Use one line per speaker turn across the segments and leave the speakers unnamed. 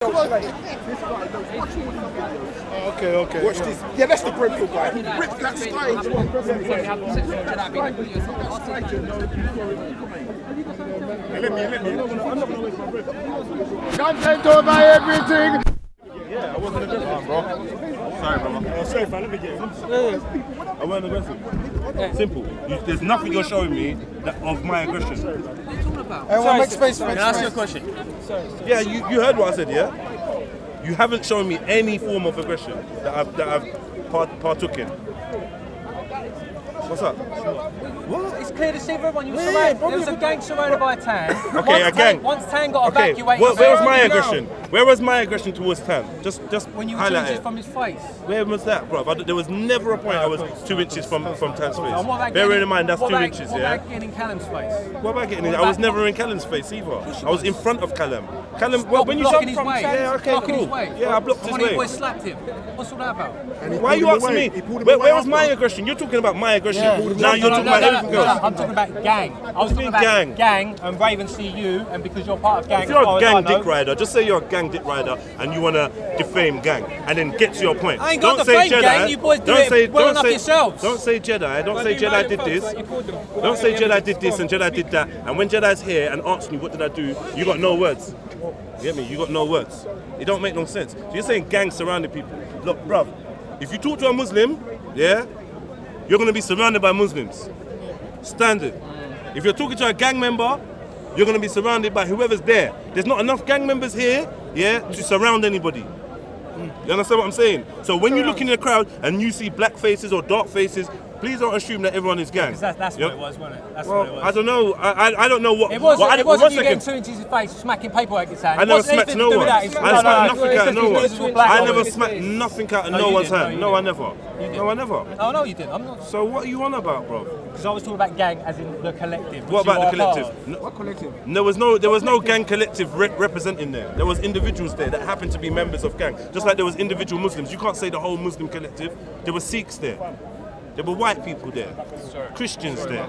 Okay. Watch this. Yeah, that's the Brentford guy. He ripped that stage. Let me. Content over everything. Yeah, I wasn't aggressive, bro. Sorry, brother. Sorry, fam. Let me get it. I wasn't aggressive. Simple. There's nothing you're showing me of my aggression.
What are you talking about?
Everyone, make space.
Can I ask you a question?
Yeah, you heard what I said, yeah? You haven't shown me any form of aggression that I've partook in. What's up?
What? It's clear to see for everyone. You were surrounded. There was a gang surrounded by a tan.
Okay, a gang.
Once tan got evacuated.
Where was my aggression? Where was my aggression towards tan? Just
when you were 2
highlight
inches
it.
from his face.
Where was that, bro? There was never a point I was 2 inches from Tan's face.
And what about
Bearing in mind that's
what
2
about-
inches,
what
yeah?
about getting in Callum's face?
What about getting in? I was never in Callum's face either. I was in front of Callum. Callum,
Well,
when you
blocking
jumped
his
from
way.
yeah, okay,
Blocking
cool.
his way.
Yeah, I blocked his
One of
way.
your boys slapped him. What's all that about?
Why are you asking me? Where was my aggression? You're talking about my aggression. Now you're talking about everything else.
I'm talking about gang. I was talking about gang and Raven see you, and because you're part of gang.
If you're a gang dick rider, just say you're a gang dick rider and you want to defame gang, and then get to your point.
I ain't got to defame gang. You boys do it well enough yourselves.
Don't say Jedi. Don't say Jedi did this. Don't say Jedi did this and Jedi did that. And when Jedi's here and asks me what did I do, you got no words. You get me? You got no words. It don't make no sense. So you're saying gang surrounded people. Look, bruv, if you talk to a Muslim, yeah, you're going to be surrounded by Muslims. Standard. If you're talking to a gang member, you're going to be surrounded by whoever's there. There's not enough gang members here, yeah, to surround anybody. You understand what I'm saying? So when you look in the crowd and you see black faces or dark faces, please don't assume that everyone is gang.
That's what it was, wasn't it? That's what it was.
I don't know. I don't know what.
It wasn't you getting 2 inches in his face, smacking paperwork in his hand.
I never smacked no one. I smacked nothing out of no one. I never smacked nothing out of no one's hand. No, I never. No, I never.
Oh no, you didn't. I'm not.
So what are you on about, bro?
Because I was talking about gang as in the collective.
What about the collective?
What collective?
There was no gang collective representing there. There was individuals there that happened to be members of gang. Just like there was individual Muslims. You can't say the whole Muslim collective. There were Sikhs there. There were white people there. Christians there.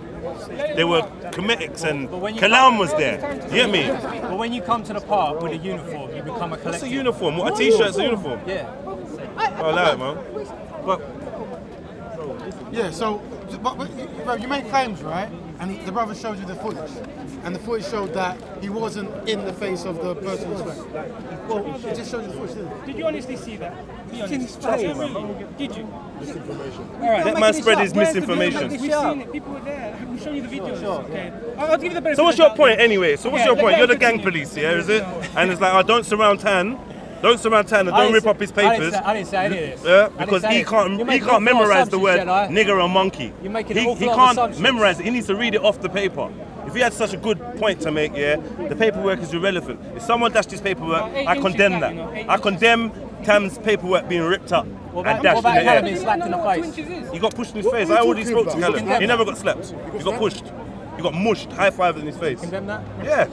There were Cometics and Kalam was there. You get me?
But when you come to the park with a uniform, you become a collective.
What's a uniform? What, a t-shirt's a uniform?
Yeah.
I like it, man. But
Yeah, so but you made claims, right? And the brother showed you the footage. And the footage showed that he wasn't in the face of the person who's well, it just showed you the footage, didn't it?
Did you honestly see that? Be honest. Did you?
Misinformation.
Alright.
That man spread his misinformation.
We've seen it. People were there. We'll show you the videos. Okay. I'll give you the benefit.
So what's your point anyway? So what's your point? You're the gang police, yeah, is it? And it's like, oh, don't surround Tan. Don't surround Tan and don't rip up his papers.
I didn't say any of this.
Yeah, because he can't memorize the word nigger or monkey.
You're making
He
an awful lot of
can't
assumptions.
memorize it. He needs to read it off the paper. If he had such a good point to make, yeah, the paperwork is irrelevant. If someone dashed his paperwork, I condemn that. I condemn Tam's paperwork being ripped up and dashed in the
Callum
air.
being slapped in the face?
He got pushed in his face. I already spoke to Callum. He never got slapped. He got pushed. He got mushed, high-fived in his face.
Condemn that?
Yeah.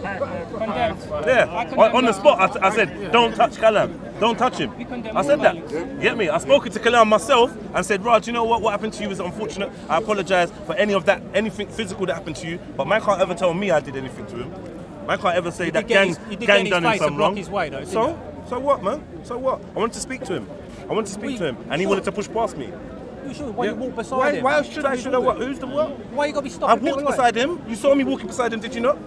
Yeah. On the spot, I said, don't touch Callum. Don't touch him. I said that. You get me? I spoke to Callum myself and said, Raj, you know what? What happened to you is unfortunate. I apologise for any of that, anything physical that happened to you. But man can't ever tell me I did anything to him. Man can't ever say that gang done him some wrong. So what, man? So what? I wanted to speak to him. And he wanted to push past me.
You should. Why you walk beside him?
Why should I what? Who's the what?
Why you got to be stopped?
I walked beside him. You saw me walking beside him, did you not?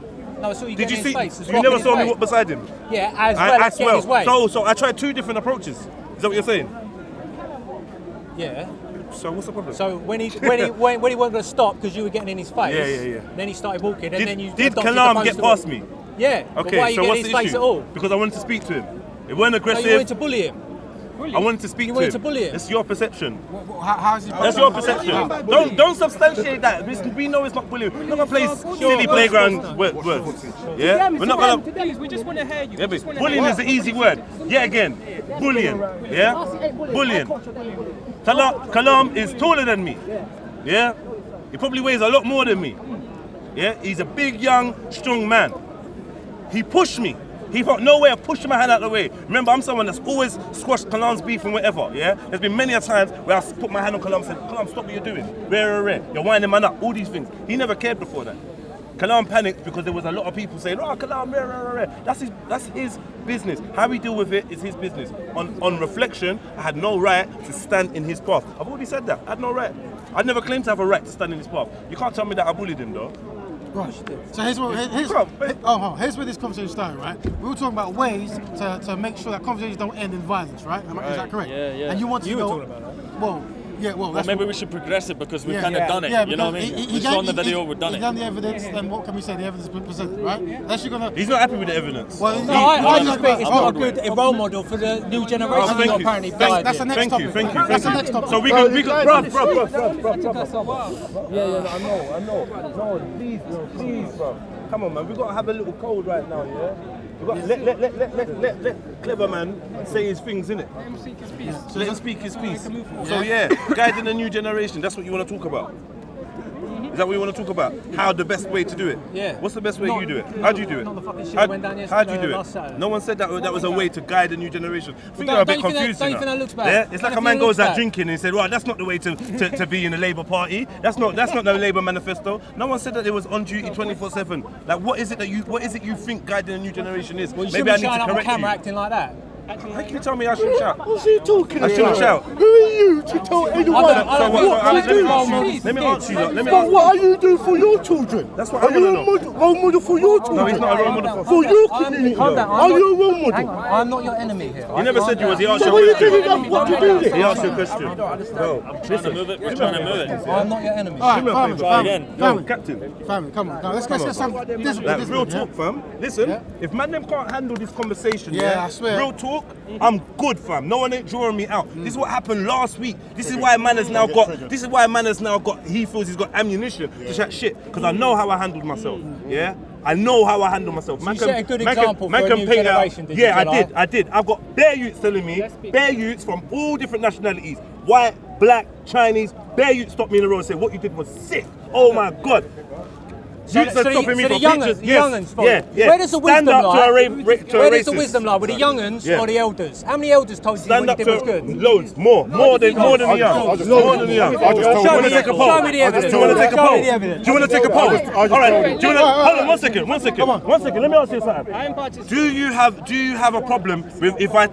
No, I saw you
Did you
getting
see?
in his face.
You never saw me walk beside him.
Yeah, as well as getting his way.
So I tried two different approaches. Is that what you're saying?
Yeah.
So what's the problem?
So when he wasn't going to stop because you were getting in his face.
Yeah.
Then he started walking, and then you
did Kalam get past me?
Yeah.
Okay.
But why are you
So
getting
what's
in his
the
face
issue?
at all?
Because I wanted to speak to him. It weren't
No,
aggressive.
you wanted to bully him.
I wanted to speak to him.
You wanted to bully him.
It's your perception.
How is he?
That's your perception. Don't substantiate that. We know it's not bullying. We're not gonna play silly playground words. Yeah? We're not gonna.
We just want to hear you.
Yeah, but bullying is an easy word. Yet again, bullying. Yeah? Bullying. Kalam is taller than me. Yeah? He probably weighs a lot more than me. Yeah? He's a big, young, strong man. He pushed me. He thought no way of pushing my hand out of the way. Remember, I'm someone that's always squashed Kalam's beef and whatever, yeah? There's been many a times where I put my hand on Kalam and said, Kalam, stop what you're doing. Rare. You're winding man up. All these things. He never cared before that. Kalam panicked because there was a lot of people saying, "Oh, Kalam, rah, rah, rah, rah." That's his business. How we deal with it is his business. On reflection, I had no right to stand in his path. I've already said that. I had no right. I never claimed to have a right to stand in his path. You can't tell me that I bullied him, though.
Right. So here's where this conversation started, right? We were talking about ways to make sure that conversations don't end in violence, right? Is that correct?
Yeah.
And you want to know?
Were talking about that.
Well,
Well, maybe we should progress it because we've kind of done it. You know what I mean? We've shown the video, we've done it.
He's done the evidence, then what can we say? The evidence has been presented, right? Unless you're gonna.
He's not happy with the evidence.
Well,
I just think it's not a good role model for the new generation.
thank you.
Apparently,
That's the next topic.
Thank you.
That's the next topic.
So we can, bruv.
Yeah, I know. No, please, bro. Come on, man. We gotta have a little code right now, yeah. We got let clever man say his things, innit? Let him speak his piece. So yeah, guiding the new generation. That's what you want to talk about. Is that what you want to talk about? How the best way to do it?
Yeah.
What's the best way you do it? How do you do it?
Not the fucking shit that went down
How do you
yesterday,
do
last
it?
Saturday.
No one said that was a way to guide the new generation. I think
Don't-
you're a bit
don't you think that-
confused.
don't you think that looks bad?
Yeah? It's
Don't
like
you
a man
think it
goes
looks
out
bad?
drinking and he said, "Right, that's not the way to be in the Labour Party. That's not the Labour manifesto." No one said that it was on duty 24/7. Like, what is it you think guiding the new generation is?
Well, you
Maybe I
shouldn't
need
be showing
to
up on
correct
camera
you.
acting like that.
How can you tell me I shouldn't shout?
What's he talking
I shouldn't shout.
Who are you to tell anyone?
I don't think
Let me
role
ask
models
you. Let me ask you. Let me
But
ask
what are you doing for your children?
That's what
are
I
you
wanna
a role model for your children?
No, he's not a role model
For your
Calm
community.
down.
Are you a role
Hang
model?
on, I'm not your enemy here.
He never said you was. He asked
So
you
what are
a
you
question.
giving up? What you doing?
He asked you a question. Bro,
Trying to move it. We're trying to move it.
I'm not your enemy.
All right, family,
Captain.
come on. Let's get some.
Like, real talk, fam. Listen, if man them can't handle this conversation,
Yeah, I swear.
real talk, I'm good, fam. No one ain't drawing me out. This is what happened last week. This is why man has now got. He feels he's got ammunition to chat shit because I know how I handled myself. Yeah. I know how I handle myself.
you set a good example for a new
paint out-
generation, did you,
Yeah,
Jedi?
I did. I've got bare youths telling me, bare youths from all different nationalities, white, black, Chinese, bare youths stopped me in the road and said, what you did was sick. Oh my God. Youths are stopping me
so
for
the young'uns,
pictures.
the young'uns,
Yeah.
Where does the
Stand
wisdom
up
lie?
to a
Where does the
racist.
wisdom lie? With the young'uns
Yeah.
or the elders? How many elders told you
Stand
what
up
you did was good?
to loads, more than the young. More than the young. Do you want to take a poll?
Show me the evidence.
Do you want to take a
Show
poll?
me the evidence.
Do you want to take a poll? All right. Do you want to? Hold on, 1 second. 1 second. 1 second. Let me ask you something. Do you have a problem with if I?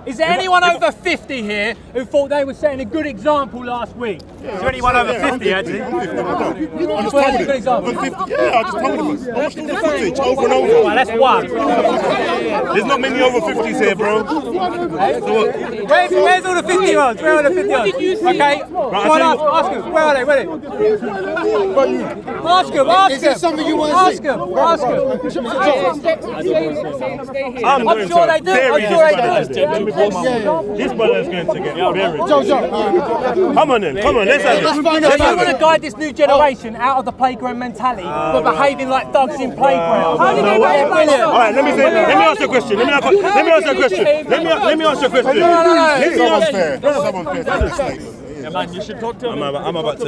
Is there anyone over 50 here who thought they were setting a good example last week? Is there anyone over 50 actually?
I just
You
told
thought that's a
him.
good example?
Yeah, I just told him. I watched all the footage over and over.
Well, that's one.
There's not many over 50s here, bro.
Where's all the 50-year-olds? Where are the 50-year-olds? Okay, come on, ask them. Where are they? Where are they? Ask them.
Is it something you want to
Ask
see?
them. Ask them.
I'm
sure they do. I'm sure they do.
This brother is going to get buried.
Joe.
Come on then. Come on. Let's have it.
So you want to guide this new generation out of the playground mentality, but behaving like thugs in playgrounds? How did they behave like that?
All right, let me ask you a question. Let me ask you a question. Let me ask you a question.
That's unfair.
Yeah, man, you should talk to him.
I'm about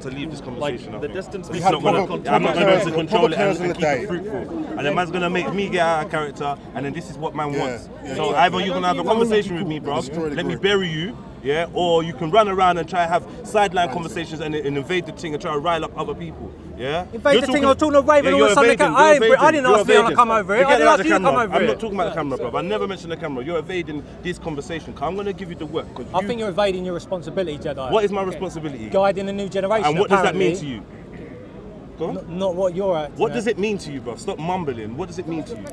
to leave this conversation.
The distance
I'm not going to be able to control it and keep
day.
it fruitful. And the man's going to make me get out of character, and then this is what man wants.
Yeah,
So either you're going to have a conversation with me, bro, let me bury you, yeah, or you can run around and try to have sideline conversations and invade the thing and try to rile up other people. Yeah?
Invade the thing, I was talking to Raven all of a sudden. I didn't ask Leon to come over here. I didn't ask you to come over
I'm
here.
not talking about the camera, bro. I never mentioned the camera. You're evading this conversation. I'm going to give you the work.
I think you're evading your responsibility, Jedi.
What is my responsibility?
Guiding the new generation.
And what does that mean
apparently.
to you? Go on.
Not what you're at.
What does it mean to you, bro? Stop mumbling. What does it mean to you?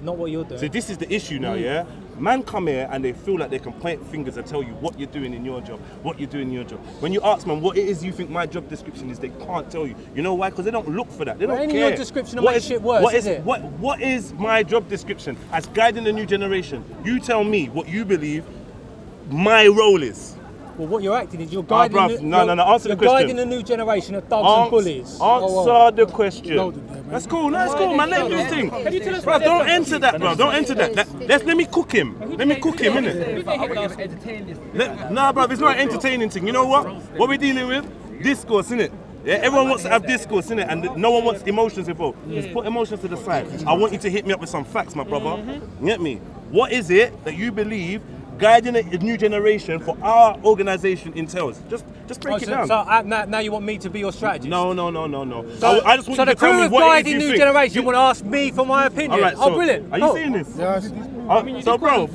Not what you're doing.
So this is the issue now, yeah? Man come here and they feel like they can point fingers and tell you what you're doing in your job, what you're doing in your job. When you ask man what it is you think my job description is, they can't tell you. You know why? Because they don't look for that. They don't
Ain't
care.
your description to make shit worse, is it?
What is my job description as guiding the new generation? You tell me what you believe my role is.
Well, what you're acting is you're guiding.
bruv, no, answer the
you're
question.
guiding the new generation of thugs and bullies.
Answer the question. That's cool, no, that's cool, man. Let him do his thing. Bro, don't enter that, bro. Don't enter that. Let me cook him. Let me cook him, innit? Nah, bro, it's not an entertaining thing. You know what? What we're dealing with? Discourse, innit? Yeah, everyone wants to have discourse, innit? And no one wants emotions involved. Just put emotions to the side. I want you to hit me up with some facts, my brother. You get me? What is it that you believe guiding a new generation for our organisation entails. Just break it down.
So now you want me to be your strategist?
No.
So,
I just want you to
the
tell
crew
me
of
what it is
guiding
you
new
think.
generation want to ask me for my opinion.
All right, so
brilliant.
Are you seeing this?
Yes.
So, bro,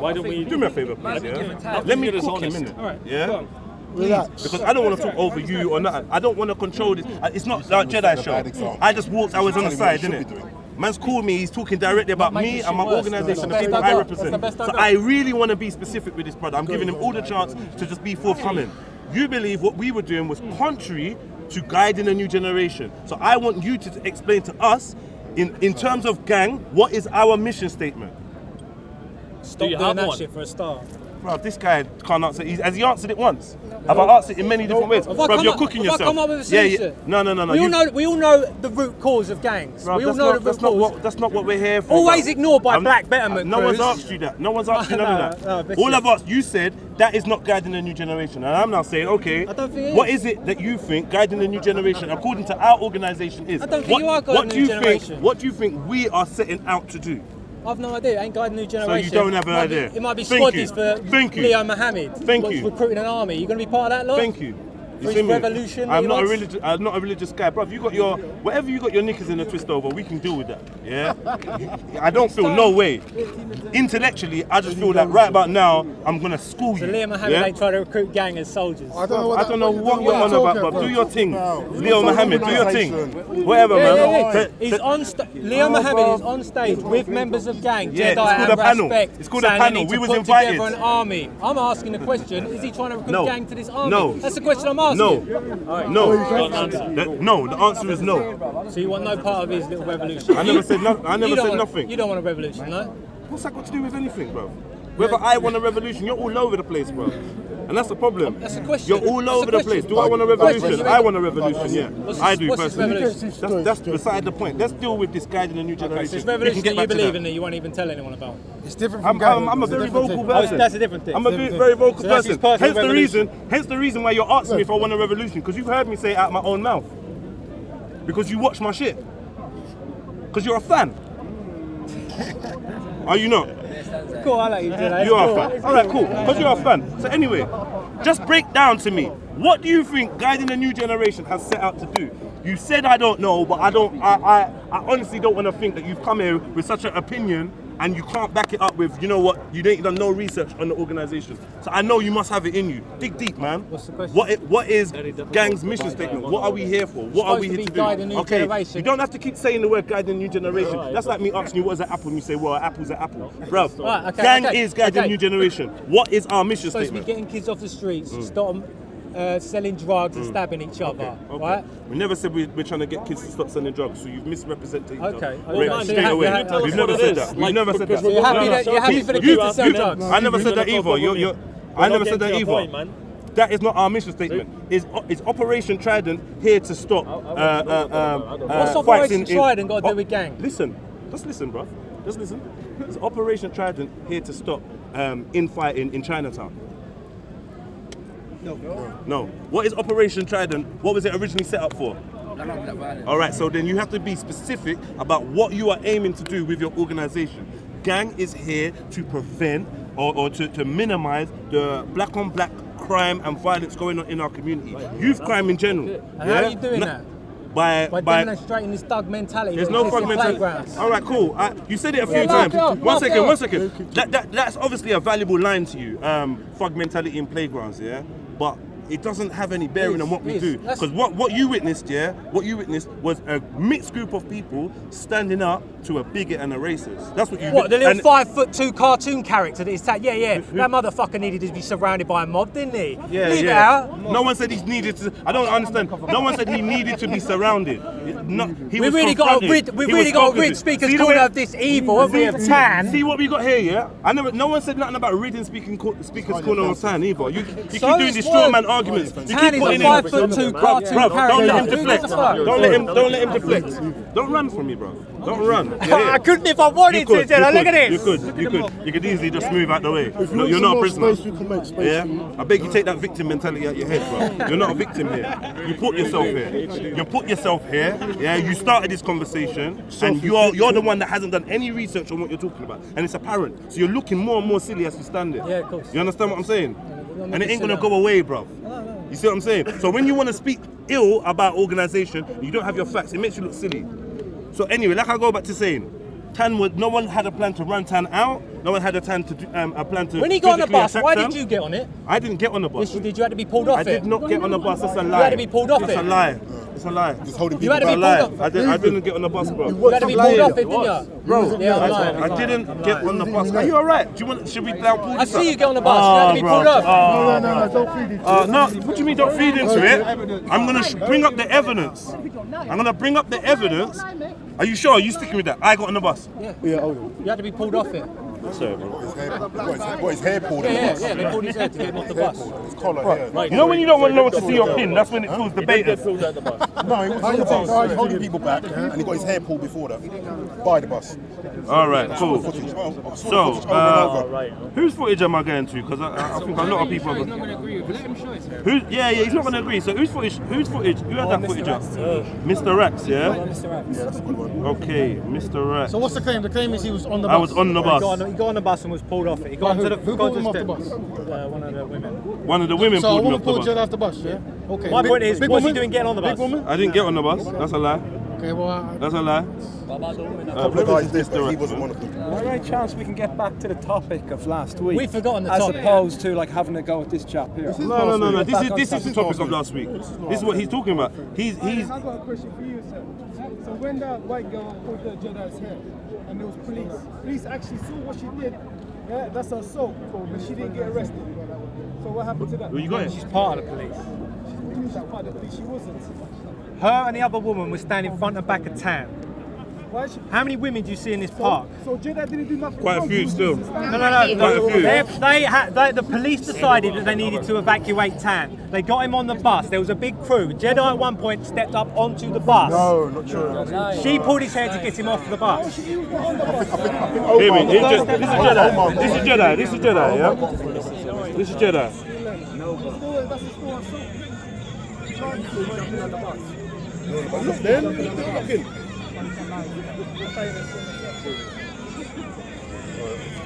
why don't we
do me a favour, please? Yeah? Let me cook him, innit?
Alright,
Yeah.
go on.
Relax.
Because I don't want to talk over you or nothing. I don't want to control this. It's not like Jedi show. I just walked. I was on the side, didn't it? Man's called me. He's talking directly about me and my organisation, the people I represent. So I really want to be specific with this brother. I'm giving him all the chance to just be forthcoming. You believe what we were doing was contrary to guiding a new generation. So I want you to explain to us, in terms of gang, what is our mission statement?
Stop
Do you
doing
have
that
one?
shit for a start.
Bro, this guy can't answer. Has he answered it once? Have I answered it in many different ways? Bro, you're cooking yourself.
If I come up with a solution.
No.
We all know the root cause of gangs.
Bro,
we all know the root cause.
That's not what we're here for.
Always
bro.
ignored by black betterment
No one's
crews.
asked you that. No one's asked you none of that.
but
All
you-
I've asked, you said that is not guiding the new generation. And I'm now saying, okay,
I don't think it
what
is.
is it that you think guiding the new generation, according to our organisation, is?
I don't think you are guiding the new generation.
What do you think we are setting out to do?
I've no idea. It ain't guiding new generation.
don't have an
Might be-
idea.
It might be
Thank
squaddies
you.
for
Thank you.
Leo Mohammed.
Thank you.
Recruiting an army. You going to be part of that lot?
Thank you.
For
You
his
see me?
revolution
I'm
he
not
wants?
I'm not a religious guy, bro. If you got your whatever you got your knickers in a twist over, we can deal with that. Yeah. I don't feel no way. Intellectually, I just feel like right about now I'm gonna school you.
So Leo Mohammed
yeah?
ain't trying to recruit gang as soldiers.
I don't know
I don't know what you're on about, bro. Do your thing. Leo Mohammed, do your thing. Whatever,
Yeah.
man.
He's on Leo Mohammed is on stage with members of gang,
Yeah,
Jedi
it's called
and
a panel.
Respect,
It's called a
saying they
panel.
need
We
to
was
put
invited.
together an army. I'm asking the question: is he trying to recruit
No.
gang to this army?
No.
That's the question I'm asking.
No. No, the answer is no.
So you want no part of his little revolution?
I never said nothing. I never said
want,
nothing.
You don't want a revolution, no?
What's that got to do with anything, bro? Whether I want a revolution, you're all over the place, bro. And that's the problem.
That's a question.
You're all
That's
over
a
the
question.
place. Do I want a revolution?
Question.
I want a revolution, yeah. I do
what's his
personally.
revolution?
That's beside the point. Let's deal with this guiding the new generation.
So this
We can
revolution
get
that you
back to
believe
that.
in that you won't even tell anyone about.
It's different from gang.
I'm a
It's
very
different
vocal
thing.
person.
That's a different thing.
I'm a very vocal
So that's his
person.
personal revolution.
Hence the reason why you're asking me if I want a revolution, because you've heard me say it out my own mouth. Because you watch my shit. Because you're a fan. Are you not?
Cool, I like you, Jedi.
You are a fan. All right, cool. Because you're a fan. So anyway, just break down to me. What do you think guiding the new generation has set out to do? You said I don't know, but I honestly don't want to think that you've come here with such an opinion and you can't back it up with, you know what, you ain't done no research on the organisation. So I know you must have it in you. Dig deep, man.
What's the question?
What is Gang's mission statement? What are we here for? What are we here to do?
Guide the new generation.
You don't have to keep saying the word guide the new generation. That's like me asking you what is an apple and you say, well, an apple's an apple. Bro,
Right, okay,
Gang
okay,
is guiding the
okay.
new generation. What is our mission
Supposed to be
statement?
getting kids off the streets, stop them selling drugs and stabbing each other,
Okay.
right?
We never said we're trying to get kids to stop selling drugs, so you've misrepresented
Okay,
Right,
okay.
straight away. We've never said that. We've never said that.
So you're happy for the kids to sell drugs?
I never said that either. I never said that either. That is not our mission statement. Is Operation Trident here to stop
What's
fights
Operation Trident got to do with gang?
Listen, just listen, bro. Just listen. Is Operation Trident here to stop infighting in Chinatown? No. What is Operation Trident? What was it originally set up for? All right, so then you have to be specific about what you are aiming to do with your organisation. Gang is here to prevent or to minimize the black on black crime and violence going on in our community. Youth crime in general.
And how are you doing that?
By
demonstrating this thug mentality.
there's
that
no
exists
thug
in
mentality.
playgrounds.
All right, cool. You said it a few
laugh
times.
it off,
One
laugh it
second. That's obviously a valuable line to you. Thug mentality in playgrounds, yeah. But it doesn't have any bearing on what we do. Because what you witnessed, was a mixed group of people standing up to a bigot and a racist. That's what you.
What, the little 5'2" cartoon character that is that? Yeah. That motherfucker needed to be surrounded by a mob, didn't he? Leave it out.
No one said he needed to. I don't understand. No one said he needed to be surrounded.
We really got to rid Speaker's Corner of this evil, haven't we, of tan?
See what we got here, yeah? No one said nothing about ridding Speaker's Corner of tan either. You keep doing this straw man arguments. You
Tan
keep
is a
putting
5'2" cartoon
Bruv, don't let him
character.
deflect.
Who the fuck?
Don't let him deflect. Don't run from me, bro. Don't run.
I couldn't if I wanted to, Jedi. Look at this.
You could easily just move out the way.
If
No,
you
you're
want
not a
some
prisoner.
more space, you can make space.
Yeah, I beg you take that victim mentality out your head, bro. You're not a victim here. You put yourself here. You put yourself here. Yeah, you started this conversation, and you're the one that hasn't done any research on what you're talking about, and it's apparent. So you're looking more and more silly as you stand there.
Yeah, of course.
You understand what I'm saying? And it ain't gonna go away, bro. You see what I'm saying? So when you want to speak ill about organisation, you don't have your facts. It makes you look silly. So anyway, like I go back to saying, no one had a plan to run Tan out. No one had a plan to
When he got on the
physically
bus,
attack
why
Tan.
did you get on it?
I didn't get on the bus.
Yes, you did. You had to be pulled off
I
it.
did not get on the bus. That's a lie.
You had to be pulled off
That's
it.
a lie. It's a lie.
Just holding
You
people
had to
back.
be
It's a
pulled
lie.
off.
I didn't get on the bus, bro.
You had to be pulled off it, didn't you?
Bro,
Yeah, I'm lying.
I didn't get on the bus. Are you alright? Do you want? Should we now pull
I
this
see you
up?
get on the bus. You had to be pulled off.
No, don't feed it.
No, what do you mean don't feed into it? I'm going to bring up the evidence. I'm going to bring up the evidence. Are you sure? Are you sticking with that? I got on the bus.
Yeah, oh,
You had to be pulled off it.
Sorry, bro.
his hair pulled in the
Yeah,
bus.
they pulled his head to get him off the bus.
His collar, yeah.
You know when you don't want no one to see your pin, that's when it feels debated.
No, he was holding people back, and he got his hair pulled before that, by the bus.
Alright, cool.
Footage.
So, whose footage am I going to? Because I think a lot of people are
He's not going to agree with it. Let him show it.
Yeah, he's not going to agree. So whose footage? Who had that footage up? Mr. Rax, yeah? Okay, Mr. Rax.
So what's the claim? The claim is he was on the bus.
I was on the bus.
He got on the bus and was pulled off it. He got
Who
onto the
pulled him off the
step.
bus?
One of the women.
One of the women
So a
pulled me
woman
off the
pulled
bus.
Jedi off the bus, yeah? Okay.
My point is,
big
what's he
woman?
doing getting on the bus?
Big woman?
I didn't get on the bus. That's a lie.
Okay, well,
That's a lie.
A couple of guys did, but he wasn't one of them.
Is there any chance we can get back to the topic of last week?
We've forgotten the
as
topic.
opposed to like having a go at this chap here.
No. This is the topic of last week. This is what he's talking about. He's.
I got a question for you, sir. So when that white girl pulled the Jedi's hair and there was police actually saw what she did. Yeah, that's assault, but she didn't get arrested. So what happened to that?
Where you going?
She's part of the police.
She's part of the police. She wasn't.
Her and the other woman were standing front and back of Tan.
Why is she?
How many women do you see in this park?
So Jedi didn't do nothing.
Quite a
wrong.
few
He was
still.
just
No.
standing-
Quite a few.
The police decided that they needed to evacuate Tan. They got him on the bus. There was a big crew. Jedi at one point stepped up onto the bus.
No, not true.
She pulled his hair to get him off the bus.
Hear me. This is Jedi. This is Jedi. This is Jedi. Yeah. This is Jedi.
That's a still assault.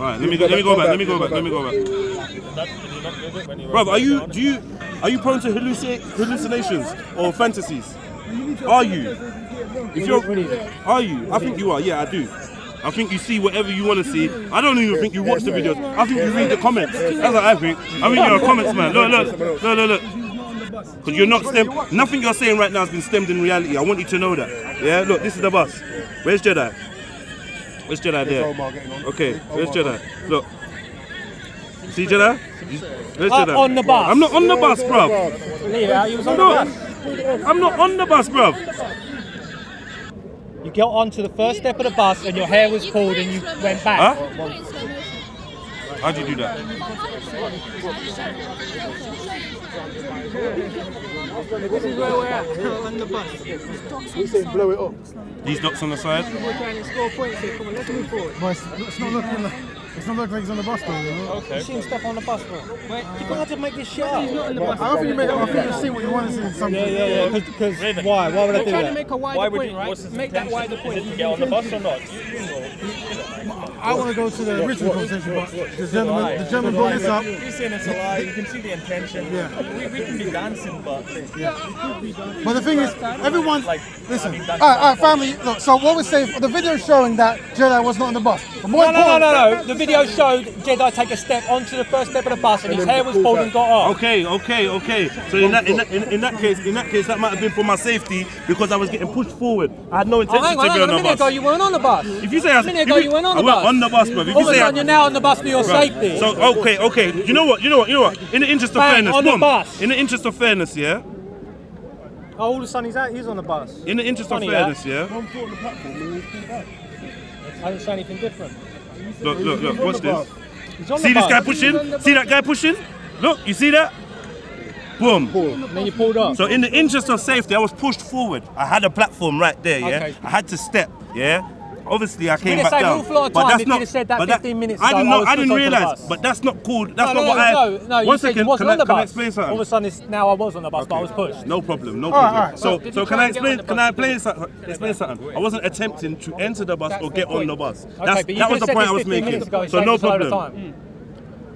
Alright, let me go back. Bruv, are you prone to hallucinations or fantasies? Are you? Are you? I think you are. Yeah, I do. I think you see whatever you want to see. I don't even think you watch the videos. I think you read the comments. That's what I think. I think you're a comments man. Look. Because you're not stemmed. Nothing you're saying right now has been stemmed in reality. I want you to know that. Yeah, look, this is the bus. Where's Jedi? Where's Jedi there? Okay, where's Jedi? Look. See Jedi? Where's Jedi?
On the bus.
I'm not on the bus, bruv.
Leave it out, you was on the
No,
bus.
I'm not on the bus, bruv.
You got onto the first step of the bus and your hair was pulled and you went back.
Huh? How'd you do that?
This is where we're at on the bus.
We say blow it up.
These dots on the side?
We're trying to score points here. Come on, let's move forward.
but it's not looking like he's on the bus though, you know?
You see him step on the bus, bro. Wait, you can't just make this shit up.
He's not in the bus.
I don't think you make it. I think you see what you want to see in some.
Yeah. Because why? Why would I do
Trying to
that?
make a wider point, right? Make that wider point.
Get on the bus or not?
I want to go to the original conversation, but the gentleman brought this up.
He's saying it's a lie. You can see the intention.
Yeah.
We can be dancing, but
But the thing is, everyone, listen. All right, family. Look, so what we're saying, the video is showing that Jedi was not on the bus. But more important,
No. The video showed Jedi take a step onto the first step of the bus and his hair was pulled and got off.
Okay. So in that case, that might have been for my safety because I was getting pushed forward. I had no intention
Hang
to be
on,
on
a
the
minute ago
bus.
you weren't on the bus.
If you say
a minute ago you weren't on the
I went
bus.
on the bus, bro. If
All
you
of a
say
sudden you're now on the bus for your safety.
So okay. You know what? In the interest of
Bang,
fairness,
on the
boom.
bus.
In the interest of fairness, yeah.
Oh, all of a sudden he's on the bus.
In the interest
Funny
of fairness,
that.
yeah.
I didn't say anything different.
Look. Watch this.
He's on
See
the
this
bus.
guy pushing? See that guy pushing? Look, you see that?
Boom.
And then you pulled off.
So in the interest of safety, I was pushed forward. I had a platform right there, yeah?
Okay.
I had to step, yeah? Obviously, I came
We'd have
back
saved
down.
an awful lot of
But
time
that's
if
not.
you'd have said that
but
15 minutes
I
ago,
didn't
I
know.
was
I didn't
pushed onto the
realise.
bus.
But that's not called. That's
No,
not what I.
no, you
One
said
second.
you wasn't
Can
on the
I
bus.
explain
All
something?
of a sudden, now I was on the bus, but I was pushed.
No problem. No
All
problem.
right.
So
Did you
can
try
I
and get on
explain?
the
Can
bus?
I explain something? I wasn't attempting to enter the bus
That's
or
the
get on
point.
the bus.
Okay,
That
but you
was
could've
the
said
point I
this
was
15
making.
minutes ago,
So
saved
no
us a load of
problem.
time.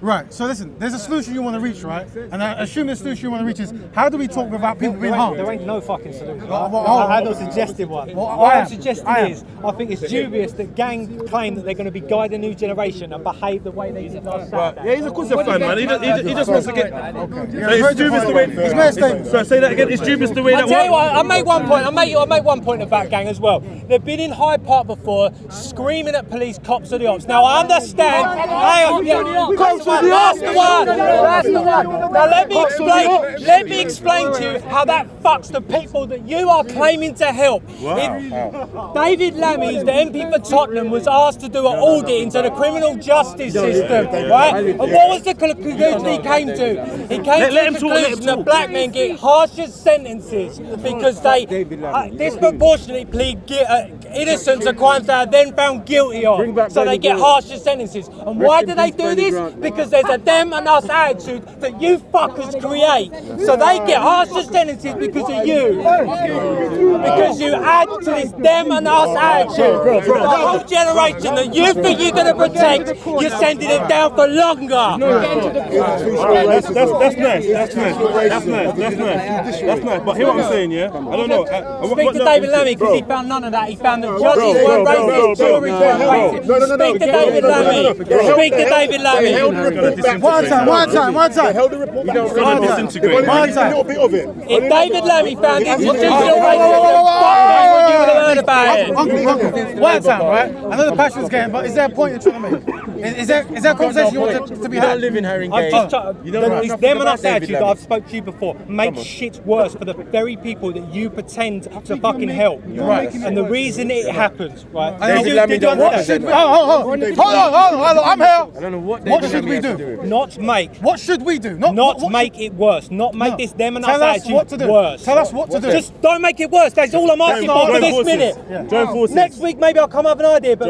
Right, so listen, there's a solution you want to reach, right? And I assume the solution you want to reach is, how do we talk without people being harmed?
There ain't no fucking solution.
Well,
I had no suggested one.
Well,
What
I
I'm
am.
suggesting
I am.
is, I think it's dubious that Gang claim that they're going to be guiding the new generation and behave the way they did last Saturday.
Yeah, he's a Kusa fan, man. He just wants to get.
Yeah,
It's dubious the way.
It's my statement.
So say that again. It's dubious the way
I
that.
tell you what, I make one point. I make one point about Gang as well. They've been in Hyde Park before, screaming at police, cops are the ops. Now I understand. That's the one. That's the one. Now let me explain. Let me explain to you how that fucks the people that you are claiming to help. If David Lammy, the MP for Tottenham, was asked to do an audit into the criminal justice system, right? And what was the conclusion he came to? He came to the conclusion that black men get harsher sentences because they disproportionately plead innocent to crimes they are then found guilty of. So they get harsher sentences. And why do they do this? Because there's a them and us attitude that you fuckers create. So they get harsher sentences because of you. Because you add to this them and us attitude. The whole generation that you think you're going to protect, you're sending them down for longer.
That's nice. That's nice. But hear what I'm saying, yeah? I don't know.
Speak to David Lammy because he found none of that. He found that judges weren't racist, juries weren't racist. Speak to David Lammy. Speak to David Lammy.
One time.
Held the report back.
One time.
A little bit of it.
If David Lammy found institutional racism, fuck you would have heard about it.
Uncle, one time, right? I know the passion's getting, but is there a point you're trying to make? Is there a conversation you want to be had?
I've just it's them and us attitude that I've spoke to you before makes shit worse for the very people that you pretend to fucking help. Right. And the reason it happens, right? Hold on, I'm here.
I don't know what should we do?
Not make.
What should we do?
Not make it worse. Not make this them and us attitude worse.
Tell us what to do.
Just don't make it worse. That's all I'm asking for this minute.
Join forces.
Next week maybe I'll come up with an idea, but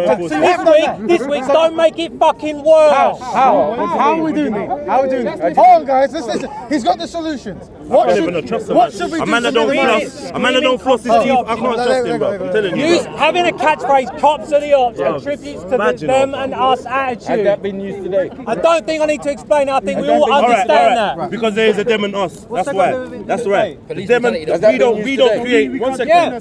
this week don't make it fucking worse.
How are we doing this? How are we doing this? Hold on, guys. Listen. He's got the solutions. What should we do?
A man that don't floss his teeth, I can't trust him, bro. I'm telling you.
Having a catchphrase, cops are the ops, attributes to the them and us attitude.
Had that been used today?
I don't think I need to explain it. I think we all understand that.
Because there is a them and us. That's why. That's right. The them and we don't create. One second.
Yeah.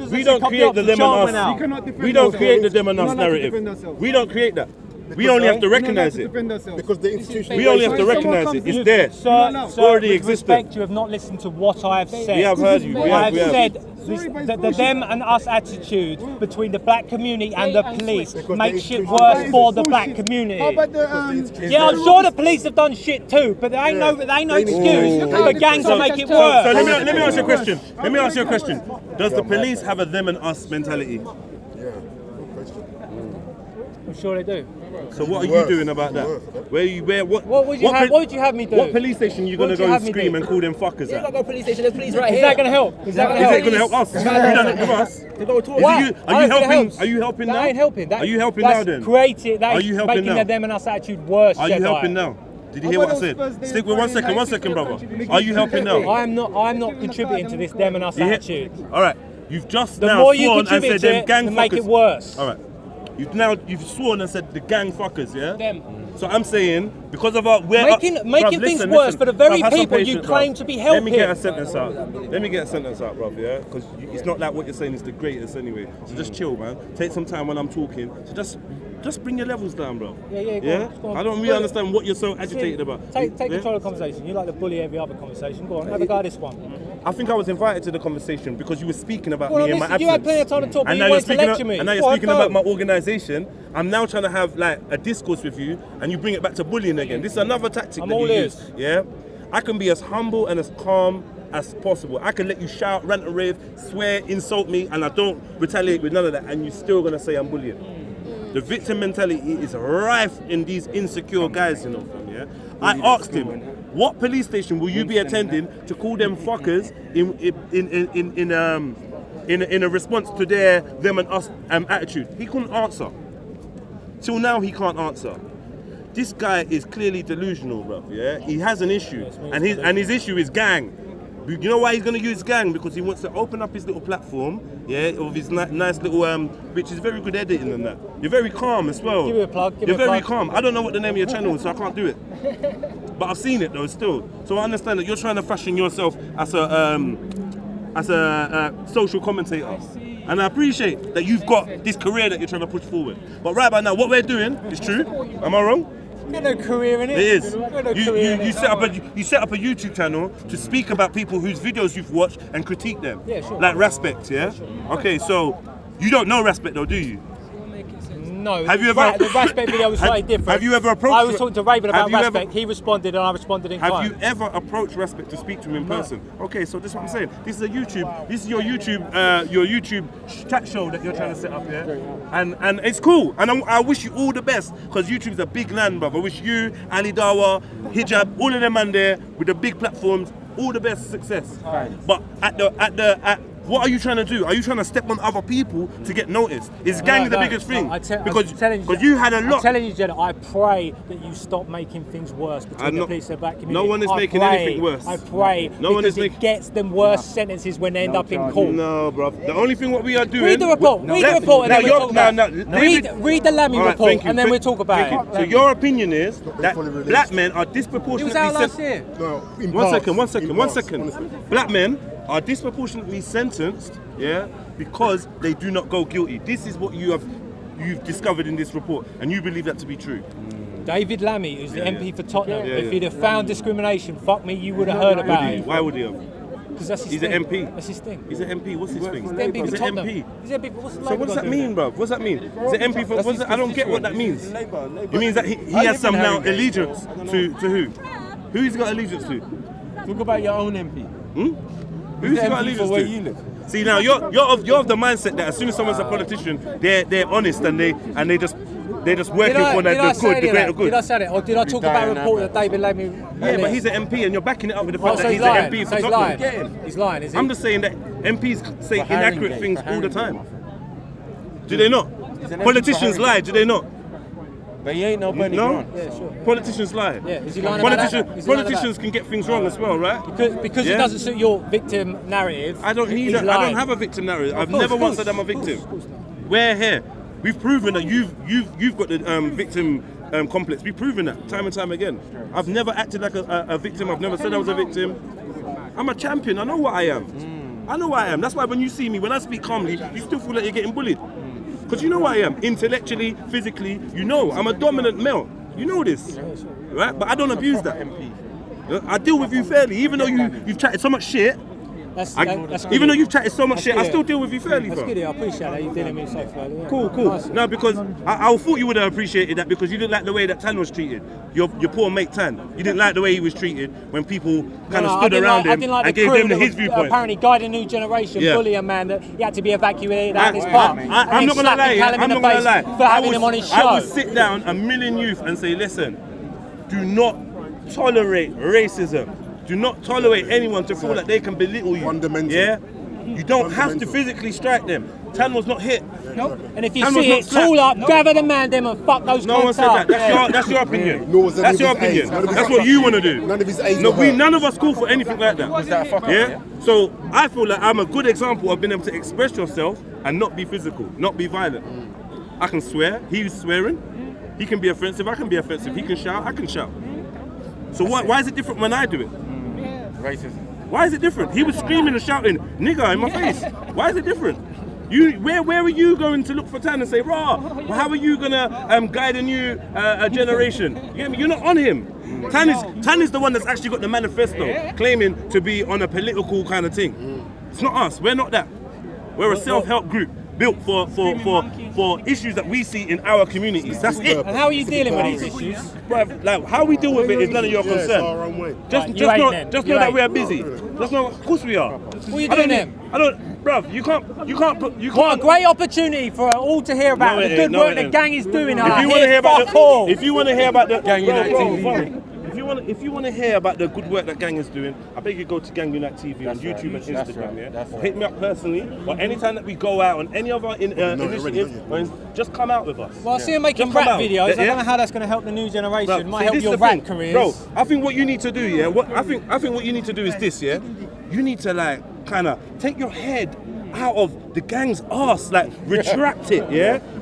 We don't create the them and us. We don't create the them and us narrative. We don't create that. We only have to recognize it.
Because the institution.
We only have to recognize it. It's there.
Sir,
already
with
existed.
respect, you have not listened to what I have said.
We have heard you.
I have said the them and us attitude between the black community and the police makes shit worse for the black community. Yeah, I'm sure the police have done shit too, but there ain't no excuse for gangs to make it worse.
So let me ask you a question. Let me ask you a question. Does the police have a them and us mentality?
I'm sure they do.
So what are you doing about that?
What would you have me do?
What police station you gonna go and scream and call them fuckers at?
Go police station. There's police right here.
Is that gonna help? Is that
gonna help us? You done it with us. Are you helping now?
I ain't helping.
Are you helping now then?
Are you helping making the them and us attitude worse?
Are you helping now? Did you hear what I said? Stick with 1 second, brother. Are you helping now?
I'm not contributing to this them and us attitude.
All right. You've just
the
now
more you
sworn and
contribute
said
to
them
it,
gang
the
fuckers.
make it worse.
All right. You've sworn and said the gang fuckers, yeah?
Them.
So I'm saying, because of our...
Making things worse for the very people you claim to be helping.
Let me get a sentence out, bruv, yeah? Because it's not like what you're saying is the greatest anyway. So just chill, man. Take some time when I'm talking. So just bring your levels down, bro.
Yeah? Go on.
I don't really understand what you're so agitated about.
Take control of the conversation. You like to bully every other conversation. Go on, have a go at this one.
I think I was invited to the conversation because you were speaking about me in my absence.
You had plenty of time to talk, but you wanted to lecture me.
And now you're speaking about my organisation. I'm now trying to have like a discourse with you, and you bring it back to bullying again. This is another tactic that you use. Yeah, I can be as humble and as calm as possible. I can let you shout, rant and rave, swear, insult me, and I don't retaliate with none of that, and you're still gonna say I'm bullying. The victim mentality is rife in these insecure guys, you know, fam, yeah? I asked him, what police station will you be attending to call them fuckers in a response to their them and us attitude? He couldn't answer. Till now, he can't answer. This guy is clearly delusional, bro. Yeah, he has an issue, and his issue is gang. You know why he's gonna use gang? Because he wants to open up his little platform, yeah, of his nice little which is very good editing and that. You're very calm as well.
Give me a plug.
You're very calm. I don't know what the name of your channel is, so I can't do it. But I've seen it though, still. So I understand that you're trying to fashion yourself as a social commentator. And I appreciate that you've got this career that you're trying to push forward. But right about now, what we're doing is true. Am I wrong?
You've got no career in it.
It is.
You
set up a YouTube channel to speak about people whose videos you've watched and critique them.
Yeah, sure.
Like Respect, yeah? Okay, so you don't know Respect though, do you?
No.
Have you ever?
The Respect video was slightly different.
Have you ever approached?
I was talking to Raven about Respect. He responded, and I responded in kind.
Have you ever approached Respect to speak to him in person? Okay, so this is what I'm saying. This is your YouTube chat show that you're trying to set up here, and it's cool. And I wish you all the best because YouTube's a big land, brother. I wish you, Ali Dawa, Hijab, all of them man there with the big platforms, all the best success. But what are you trying to do? Are you trying to step on other people to get noticed? Is gang the biggest thing? Because you had a lot.
I'm telling you, Jedi, I pray that you stop making things worse between the police and the black community.
No one is making anything worse.
I pray because it gets them worse sentences when they end up in court.
No, bro. The only thing what we are doing.
Read the report. Read the report, and then we'll talk about it. Read the Lammy report, and then we'll talk about it.
So your opinion is that black men are disproportionately.
It was out last year.
One second. Black men are disproportionately sentenced, yeah, because they do not go guilty. This is what you've discovered in this report, and you believe that to be true.
David Lammy, who's the MP for Tottenham, if he'd have found discrimination, fuck me, you would have heard about it.
Why would he have?
Because that's his
He's
thing.
an MP.
That's his thing.
He's an MP. What's his thing?
He's an MP for Tottenham.
MP.
He's an MP for what's the
So what does that mean, bro? What's that mean? He's an MP for. I don't get what that means. It means that he has some now allegiance to who? Who's he got allegiance to?
Talk about your own MP.
Who's he got allegiance
where
to?
you live?
See now, you're of the mindset that as soon as someone's a politician, they're honest and they just working for the greater good.
Did I say it? Or did I talk about a report that David Lammy?
Yeah, but he's an MP and you're backing it up with the fact that he's an MP for Tottenham.
He's lying, is he?
I'm just saying that MPs say inaccurate things all the time. Do they not? Politicians lie, do they not?
But he ain't no Benny Grant.
Yeah, sure.
Politicians lie.
Yeah, is he lying about that?
Politicians can get things wrong as well, right?
Because it doesn't suit your victim narrative.
I don't need that. I don't have a victim narrative. I've never once said I'm a victim. We're here. We've proven that you've got the victim complex. We've proven that time and time again. I've never acted like a victim. I've never said I was a victim. I'm a champion. I know what I am. I know what I am. That's why when you see me, when I speak calmly, you still feel like you're getting bullied. Because you know what I am, intellectually, physically, you know, I'm a dominant male. You know this, right? But I don't abuse that. I deal with you fairly, even though you've chatted so much shit. Even though you've chatted so much shit, I still deal with you fairly, bro.
That's good, I appreciate that you're dealing with yourself fairly.
Cool.
Nice.
No, because I thought you would have appreciated that because you didn't like the way that Tan was treated. Your poor mate Tan. You didn't like the way he was treated when people kind of stood around him and gave him his viewpoint.
Apparently guiding a new generation, bully a man that he had to be evacuated out of his park.
I'm not going to lie.
For having him on his show.
I would sit down a million youth and say, listen, do not tolerate racism. Do not tolerate anyone to feel like they can belittle you.
Fundamental.
Yeah? You don't have to physically strike them. Tan was not hit.
Nope. And if you see it, tool up, gather the man them and fuck those
No one said that. That's your opinion. That's your opinion. That's what you want to do.
None of his age.
None of us call for anything like that.
Was that a fuck up?
Yeah? So I feel like I'm a good example of being able to express yourself and not be physical, not be violent. I can swear. He's swearing. He can be offensive. I can be offensive. He can shout. I can shout. So why is it different when I do it?
Racism.
Why is it different? He was screaming and shouting, nigger, in my face. Why is it different? Where are you going to look for Tan and say, rah, how are you gonna guide a new generation? You get me? You're not on him. Tan is the one that's actually got the manifesto claiming to be on a political kind of thing. It's not us. We're not that. We're a self-help group built for issues that we see in our communities. That's it.
And how are you dealing with these issues?
Bruv, like how we deal with it is none of your concern. Just know that we are busy. Just know, of course we are.
What are you doing then?
bruv, you can't put.
What a great opportunity for all to hear about the good work the gang is doing.
If you want to hear about if you want to hear about the Gang Unite TV. If you want to hear about the good work that Gang is doing, I beg you go to Gang Unite TV on YouTube and Instagram. Or hit me up personally, or anytime that we go out on any of our initiatives, just come out with us.
Well, I see you making rap videos. I don't know how that's going to help the new generation. It might help your rap careers.
Bro, I think what you need to do, I think what you need to do is this, You need to like kind of take your head out of the gang's arse, like retract it,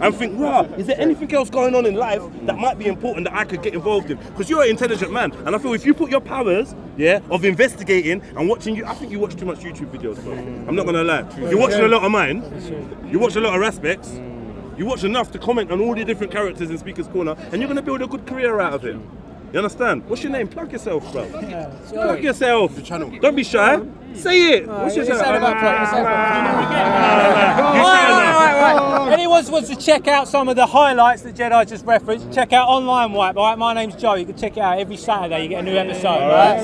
and think, rah, is there anything else going on in life that might be important that I could get involved in? Because you're an intelligent man, and I feel if you put your powers, of investigating and watching I think you watch too much YouTube videos, bro. I'm not gonna lie. You're watching a lot of mine. You watch a lot of Aspects. You watch enough to comment on all the different characters in Speaker's Corner, and you're gonna build a good career out of it. You understand? What's your name? Plug yourself, bro. Plug yourself. The channel. Don't be shy. Say it. What's your channel?
Anyone wants to check out some of the highlights that Jedi just referenced, check out Online Wipe. All right, my name's Joe. You can check it out every Saturday. You get a new episode. All right.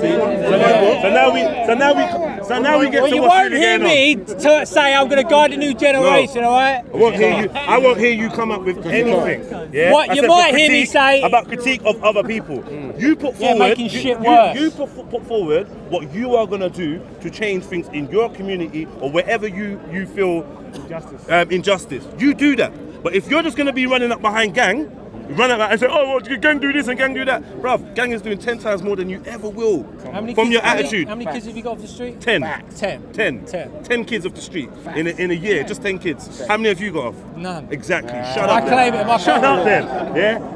So now we get to
you
what's
won't
really
hear
going
me say I'm going to guide the new generation. All right.
I won't hear you come up with anything.
What you might hear me say
about critique of other people. You put forward.
Making shit worse.
You put forward what you are going to do to change things in your community or wherever you feel injustice. You do that. But if you're just going to be running up behind Gang, run out and say, oh, well, Gang do this and Gang do that. Bruv, Gang is doing 10 times more than you ever will from your attitude.
How many kids have you got off the street?
10.
10
kids off the street in a year, just 10 kids. How many have you got off?
None.
Exactly. Shut up.
I claim it.
Shut up then.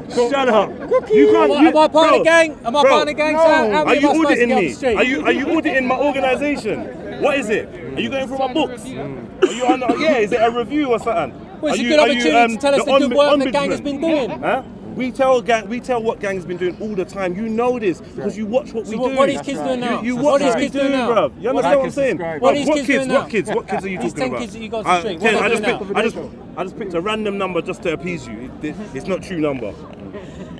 Shut up. You can't.
Am I part of the gang? Am I part of the gang?
No. Are you auditing me? Are you auditing my organisation? What is it? Are you going through my books? Are you on? Is it a review or something?
Well, it's a good opportunity to tell us the good work the gang has been doing.
Huh? We tell what Gang's been doing all the time. You know this because you watch what we do.
What are these kids doing now?
You watch what these kids do, bro. You understand what I'm saying?
What are these kids doing now?
What kids are you
these
talking
10
about?
kids that you got off the street.
I just picked a random number just to appease you. It's not true number.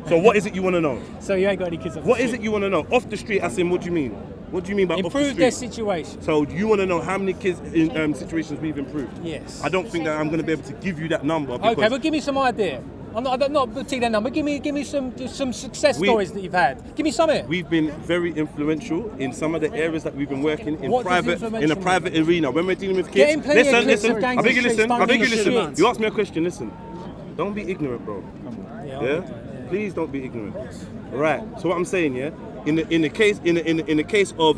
So what is it you want to know?
So you ain't got any kids off the street?
What is it you want to know? Off the street, as in, what do you mean? What do you mean by
improve
off the street?
Their situation.
So you want to know how many kids in situations we've improved?
Yes.
I don't think that I'm going to be able to give you that number.
Okay, but give me some idea. I'm not putting that number. Give me some success stories that you've had. Give me some of it.
We've been very influential in some of the areas that we've been working in a private arena. When we're dealing with kids, listen. I beg you listen. You ask me a question. Listen. Don't be ignorant, bro. Yeah. Please don't be ignorant. Right. So what I'm saying, in the case of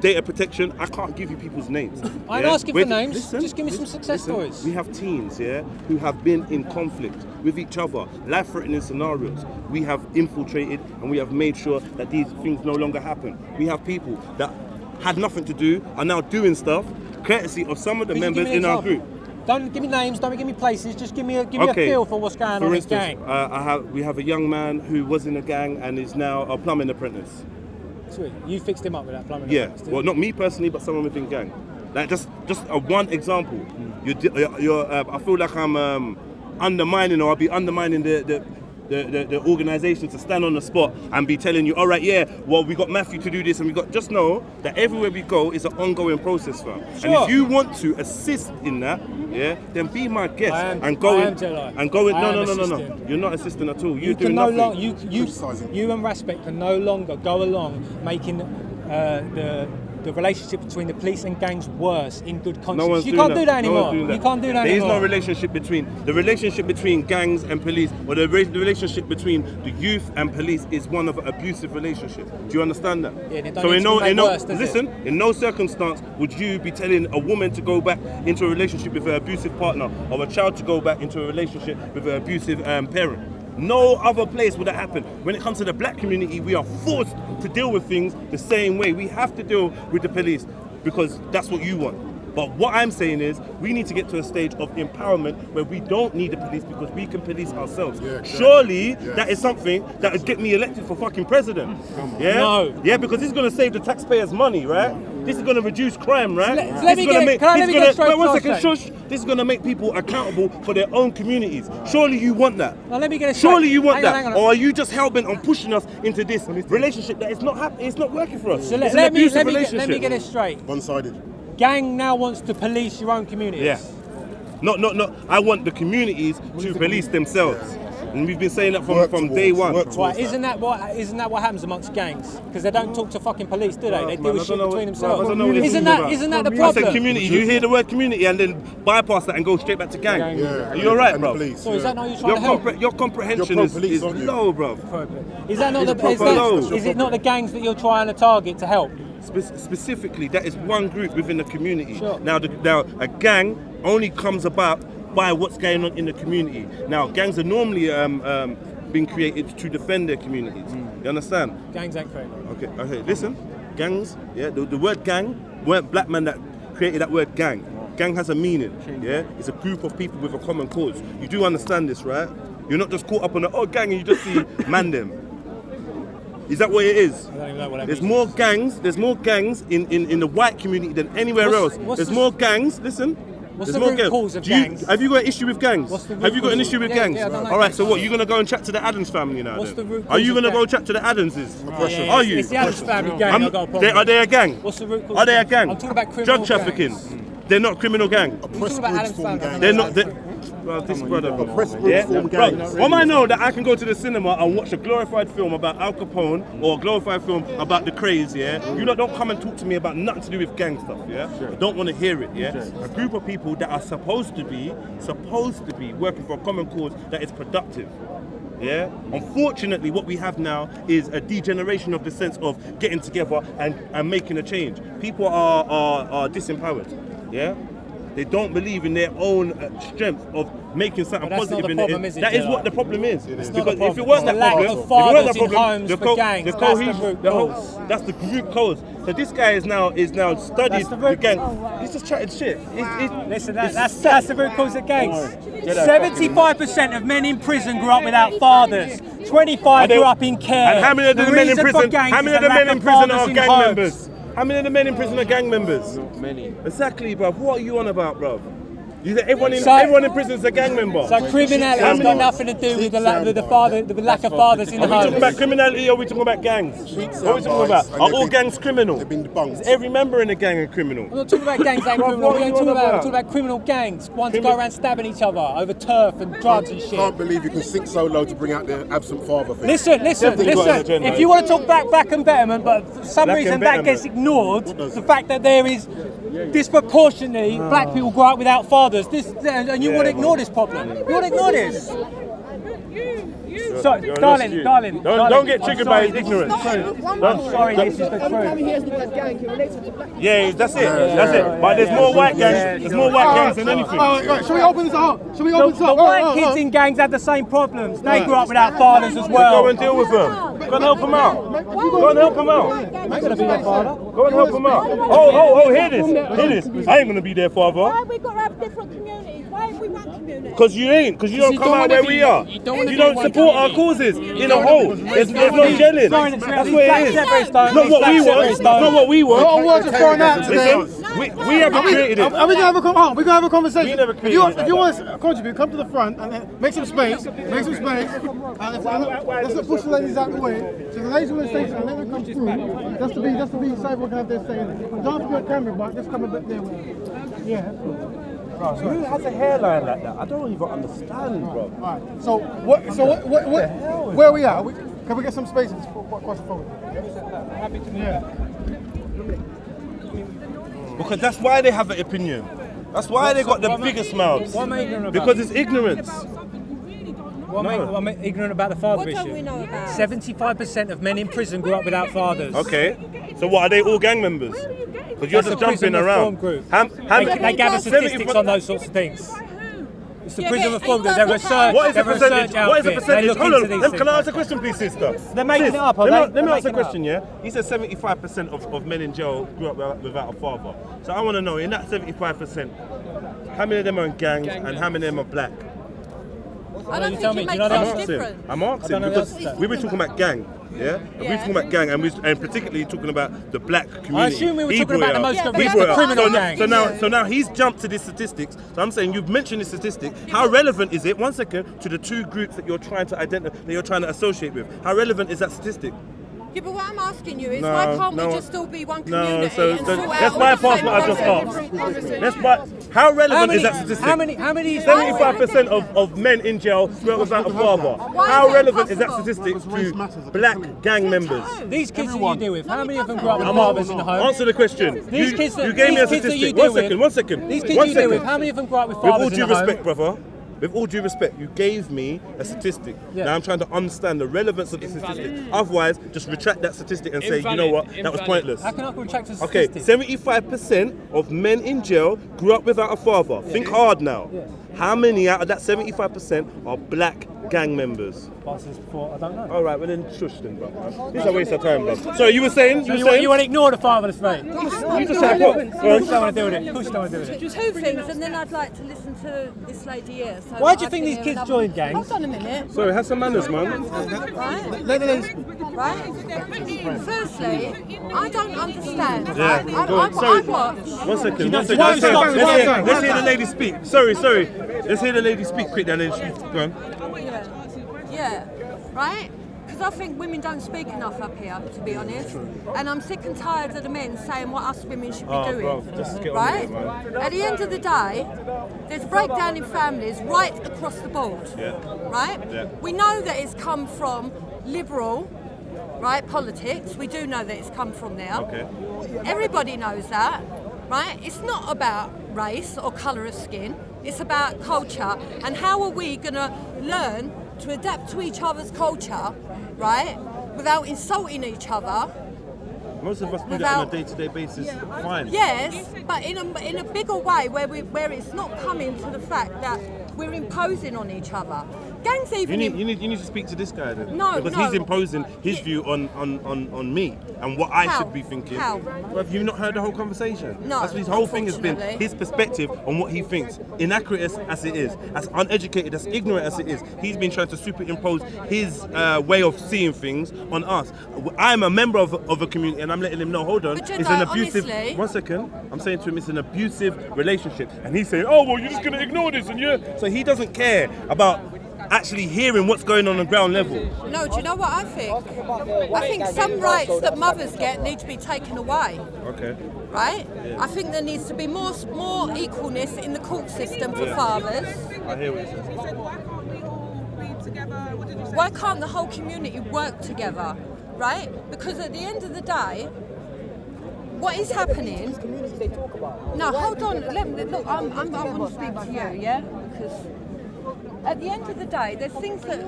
data protection, I can't give you people's names.
I ain't asking for names. Just give me some success stories.
We have teens, who have been in conflict with each other, life-threatening scenarios. We have infiltrated and we have made sure that these things no longer happen. We have people that had nothing to do are now doing stuff, courtesy of some of the members in our group.
Don't give me names, don't give me places, just give me a feel for what's going on in the gang.
We have a young man who was in a gang and is now a plumbing apprentice.
Sweet. You fixed him up with that plumbing apprentice?
Well, not me personally, but someone within gang. Like just one example. I feel like I'm undermining, or I'll be undermining the organisation to stand on the spot and be telling you, all right, we got Matthew to do this, and just know that everywhere we go is an ongoing process, fam. Sure. And if you want to assist in that, then be my guest and go in. No. You're not assisting at all. You're doing nothing.
You and Respect can no longer go along making the relationship between the police and gangs worse in good conscience. You can't do that anymore. You can't do that anymore.
There is no relationship between gangs and police, or the relationship between the youth and police is one of an abusive relationship. Do you understand that?
Yeah, so
in no circumstance would you be telling a woman to go back into a relationship with an abusive partner, or a child to go back into a relationship with an abusive parent. No other place would that happen. When it comes to the black community, we are forced to deal with things the same way. We have to deal with the police because that's what you want. But what I'm saying is, we need to get to a stage of empowerment where we don't need the police because we can police ourselves. Yeah, exactly. Surely that is something that would get me elected for fucking president. Yeah? No. Yeah, because this is going to save the taxpayers money, right? This is going to reduce crime, right? This is going to make people accountable for their own communities. Surely you want that.
Now let me get
Surely you want that. Or are you just hell-bent on pushing us into this relationship that is not happening? It's not working for us.
So let me get it straight.
One-sided.
Gang now wants to police your own communities.
Yeah. Not. I want the communities to police themselves. And we've been saying that from day one.
Right, isn't that what happens amongst gangs? Because they don't talk to fucking police, do they? They deal with shit between themselves. Isn't that the problem?
I said community. You hear the word community and then bypass that and go straight back to gang.
Yeah.
Are you alright, bro?
So is that not you trying to help?
Your comprehension is low, bro.
Is that not is it not the gangs that you're trying to target to help?
Specifically, that is one group within the community.
Sure.
Now a gang only comes about by what's going on in the community. Now, gangs are normally being created to defend their communities. You understand?
Gangs ain't created.
Okay, listen. Gangs, yeah, the word gang weren't black men that created that word gang. Gang has a meaning, yeah? It's a group of people with a common cause. You do understand this, right? You're not just caught up on the, gang, and you just see man them. Is that what it is?
I don't even know what that
There's
means.
there's more gangs in the white community than anywhere else. There's more gangs, listen.
What's
There's
the
more
root cause of gangs?
Have you got an issue with gangs? Have you got an issue with gangs?
Yeah, I don't like
All right,
gangs.
so what? You're gonna go and chat to the Adams family now?
What's
then?
the root
Are you
cause
gonna
of
go
gangs?
chat to the Adamses?
Yeah,
Are you?
It's the Adams family gang. I've got a problem.
Are they a gang?
What's the root cause?
Are they a
of
gang?
I'm talking about criminal
Drug trafficking.
gangs.
They're not a criminal gang.
I'm talking about Adams family.
They're not. Well, this brother.
form
Bro,
gangs.
I know that I can go to the cinema and watch a glorified film about Al Capone or a glorified film about the craze, yeah? You lot don't come and talk to me about nothing to do with gang stuff, yeah? I don't want to hear it, yeah? A group of people that are supposed to be working for a common cause that is productive. Yeah. Unfortunately, what we have now is a degeneration of the sense of getting together and making a change. People are disempowered. Yeah. They don't believe in their own strength of making something positive in it. That is what the problem is. Because if it wasn't that problem, that's the group cause. So this guy is now studied the gang. He's just chatting shit.
Listen, that's the root cause of gangs. 75% of men in prison grew up without fathers. 25 grew up in care.
And how many of the men in prison? How many of the men in prison are gang
homes.
members? How many of the men in prison are gang members?
Not many.
Exactly, bruv. What are you on about, bruv? You think everyone in prison is a gang member?
So criminality has got nothing to do with the lack of fathers in the
Are we
home.
talking about criminality or are we talking about gangs? What are we talking about? Are all gangs criminal? Is every member in a gang a criminal?
We're not talking about gangs ain't criminal. We're talking about criminal gangs. Ones that go around stabbing each other over turf and drugs and shit.
I can't believe you can sink so low to bring out the absent father thing.
Listen. If you want to talk back and betterment, but for some reason that gets ignored, the fact that there is disproportionately black people grow up without fathers. And you want to ignore this problem. You want to ignore this. So, darling.
Don't get triggered by his ignorance.
I'm sorry, this is the truth.
Yeah, that's it. But there's more white gangs. There's more white gangs than anything.
Shall we open this up?
The white kids in gangs had the same problems. They grew up without fathers as well.
Go and deal with them. Go and help them out. Go and help them out.
I'm going to be your father.
Go and help them out. Oh, hear this. I ain't going to be their father.
Why have we got to have different communities? Why have we one community?
Because you ain't. Because you don't come out where we are. You don't support our causes in a whole. There's no gelling. That's what it is. Not what we want. Not what we want.
What words are thrown out to them?
Listen, we haven't created it.
Are we going to have a conversation?
We never created
if you want to contribute, come to the front and then make some space. And let's not push the ladies out the way. So the ladies want to say something, let them come through. Just to be safe, we can have their say in it. Don't have to be on camera, but just come a bit there. Yeah.
Who has a hairline like that? I don't even understand, bro.
Alright. So where are we at? Can we get some spaces across the phone? Happy to
Because that's why they have an opinion. That's why they got the biggest mouths.
What am I ignorant about?
Because it's ignorance.
What am I ignorant about the father issue?
What don't we know about?
75% of men in prison grew up without fathers.
Okay. So what, are they all gang members? Because you're just jumping around.
They gather statistics on those sorts of things. It's the prison reform group. They're research.
What is the percentage? What is the percentage? Hold on. Can I ask a question, please, sister?
They're making it up.
Let me ask a question, yeah? He said 75% of men in jail grew up without a father. So I want to know, in that 75%, how many of them are in gangs and how many of them are black?
I don't think it makes much difference.
I'm asking because we were talking about gang. Yeah? And we were talking about gang and particularly talking about the black community.
I assume we were talking about the most criminal gangs.
So now he's jumped to this statistics. So I'm saying you've mentioned this statistic. How relevant is it, 1 second, to the two groups that you're trying to identify, that you're trying to associate with? How relevant is that statistic?
Yeah, but what I'm asking you is
No,
why can't
no.
we just all be one
No,
community
so
and sort out
let's
all
bypass
the
what
same
I just
problems?
asked. How relevant is that statistic?
How many?
75% of men in jail grew up without a father.
Why
How
is it
relevant is that
impossible?
statistic to black gang members?
These kids that you deal with, how many of them grew up with fathers in the home?
Answer the question.
These
You-
kids that
you gave me a
these kids that you
statistic.
deal
One
with,
second.
These kids
One
you deal with,
second.
how many of them grew up with
With all
fathers in
due
the home?
respect, brother. With all due respect, you gave me a statistic.
Yeah.
Now I'm trying to understand the relevance of the statistic. Otherwise, just retract that statistic and say, you know what, that was pointless.
How can I retract a
Okay,
statistic?
75% of men in jail grew up without a father. Think hard now.
Yeah.
How many out of that 75% are black gang members?
Answers before, I don't know.
All right, well then shush then, bro. This is a waste of time, bro. So you were saying?
You want to ignore the fatherless mate?
You just said what?
Of course you don't want to deal with it. Of course you don't want to deal with it.
Two things, and then I'd like to listen to this lady here. So
Why do you
I
think
can
these
hear
kids
another-
join gangs?
Hold on a minute.
Sorry, have some manners, man.
Right? Firstly, I don't understand.
Yeah,
right?
go on.
I
Sorry.
watch.
One second.
Why stop?
Let's hear the lady speak. Sorry. Let's hear the lady speak quick then. Go on.
Yeah, right? Because I think women don't speak enough up here, to be honest. And I'm sick and tired of the men saying what us women should be doing.
Bro, just get on
right?
with it, man.
At the end of the day, there's a breakdown in families right across the board.
Yeah.
Right?
Yeah.
We know that it's come from liberal, right, politics. We do know that it's come from there.
Okay.
Everybody knows that, right? It's not about race or colour of skin. It's about culture. And how are we going to learn to adapt to each other's culture, right, without insulting each other?
Most of us do that on a day-to-day basis. Fine.
Yes, but in a bigger way where it's not coming to the fact that we're imposing on each other. Gangs even...
You need to speak to this guy then.
No,
because
no.
he's imposing his view on me and what I
How?
should be thinking.
How?
Well, have you not heard the whole conversation?
No,
That's what his whole thing has been.
unfortunately.
His perspective on what he thinks. Inaccurate as it is, as uneducated, as ignorant as it is, he's been trying to superimpose his way of seeing things on us. I'm a member of a community and I'm letting him know, hold on,
But
it's
Jedi,
an abusive...
honestly-
One second. I'm saying to him it's an abusive relationship. And he's saying, oh, well, you're just going to ignore this and you're... So he doesn't care about actually hearing what's going on ground level.
No, do you know what I think? I think some rights that mothers get need to be taken away.
Okay.
Right? I think there needs to be more equalness in the court system for fathers.
I hear what you say.
You said, why can't we all be together? What did you say?
Why can't the whole community work together? Right? Because at the end of the day, what is happening? No, hold on. Look, I want to speak to you, yeah? Because at the end of the day, there's things that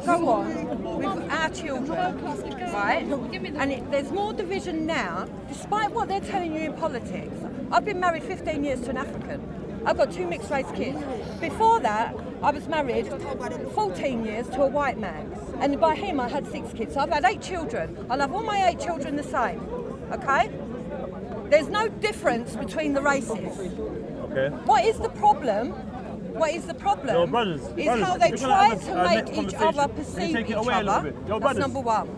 go on with our children, right? And there's more division now, despite what they're telling you in politics. I've been married 15 years to an African. I've got 2 mixed race kids. Before that, I was married 14 years to a white man. And by him, I had 6 kids. So I've had 8 children. I love all my 8 children the same, okay? There's no difference between the races.
Okay.
What is the problem? What is the problem?
Your brothers,
is how they
we're gonna
try
have
to
a
make
next
each other
conversation.
perceive
Take it
each
away a little
other.
bit. Your
That's
brothers.
number one.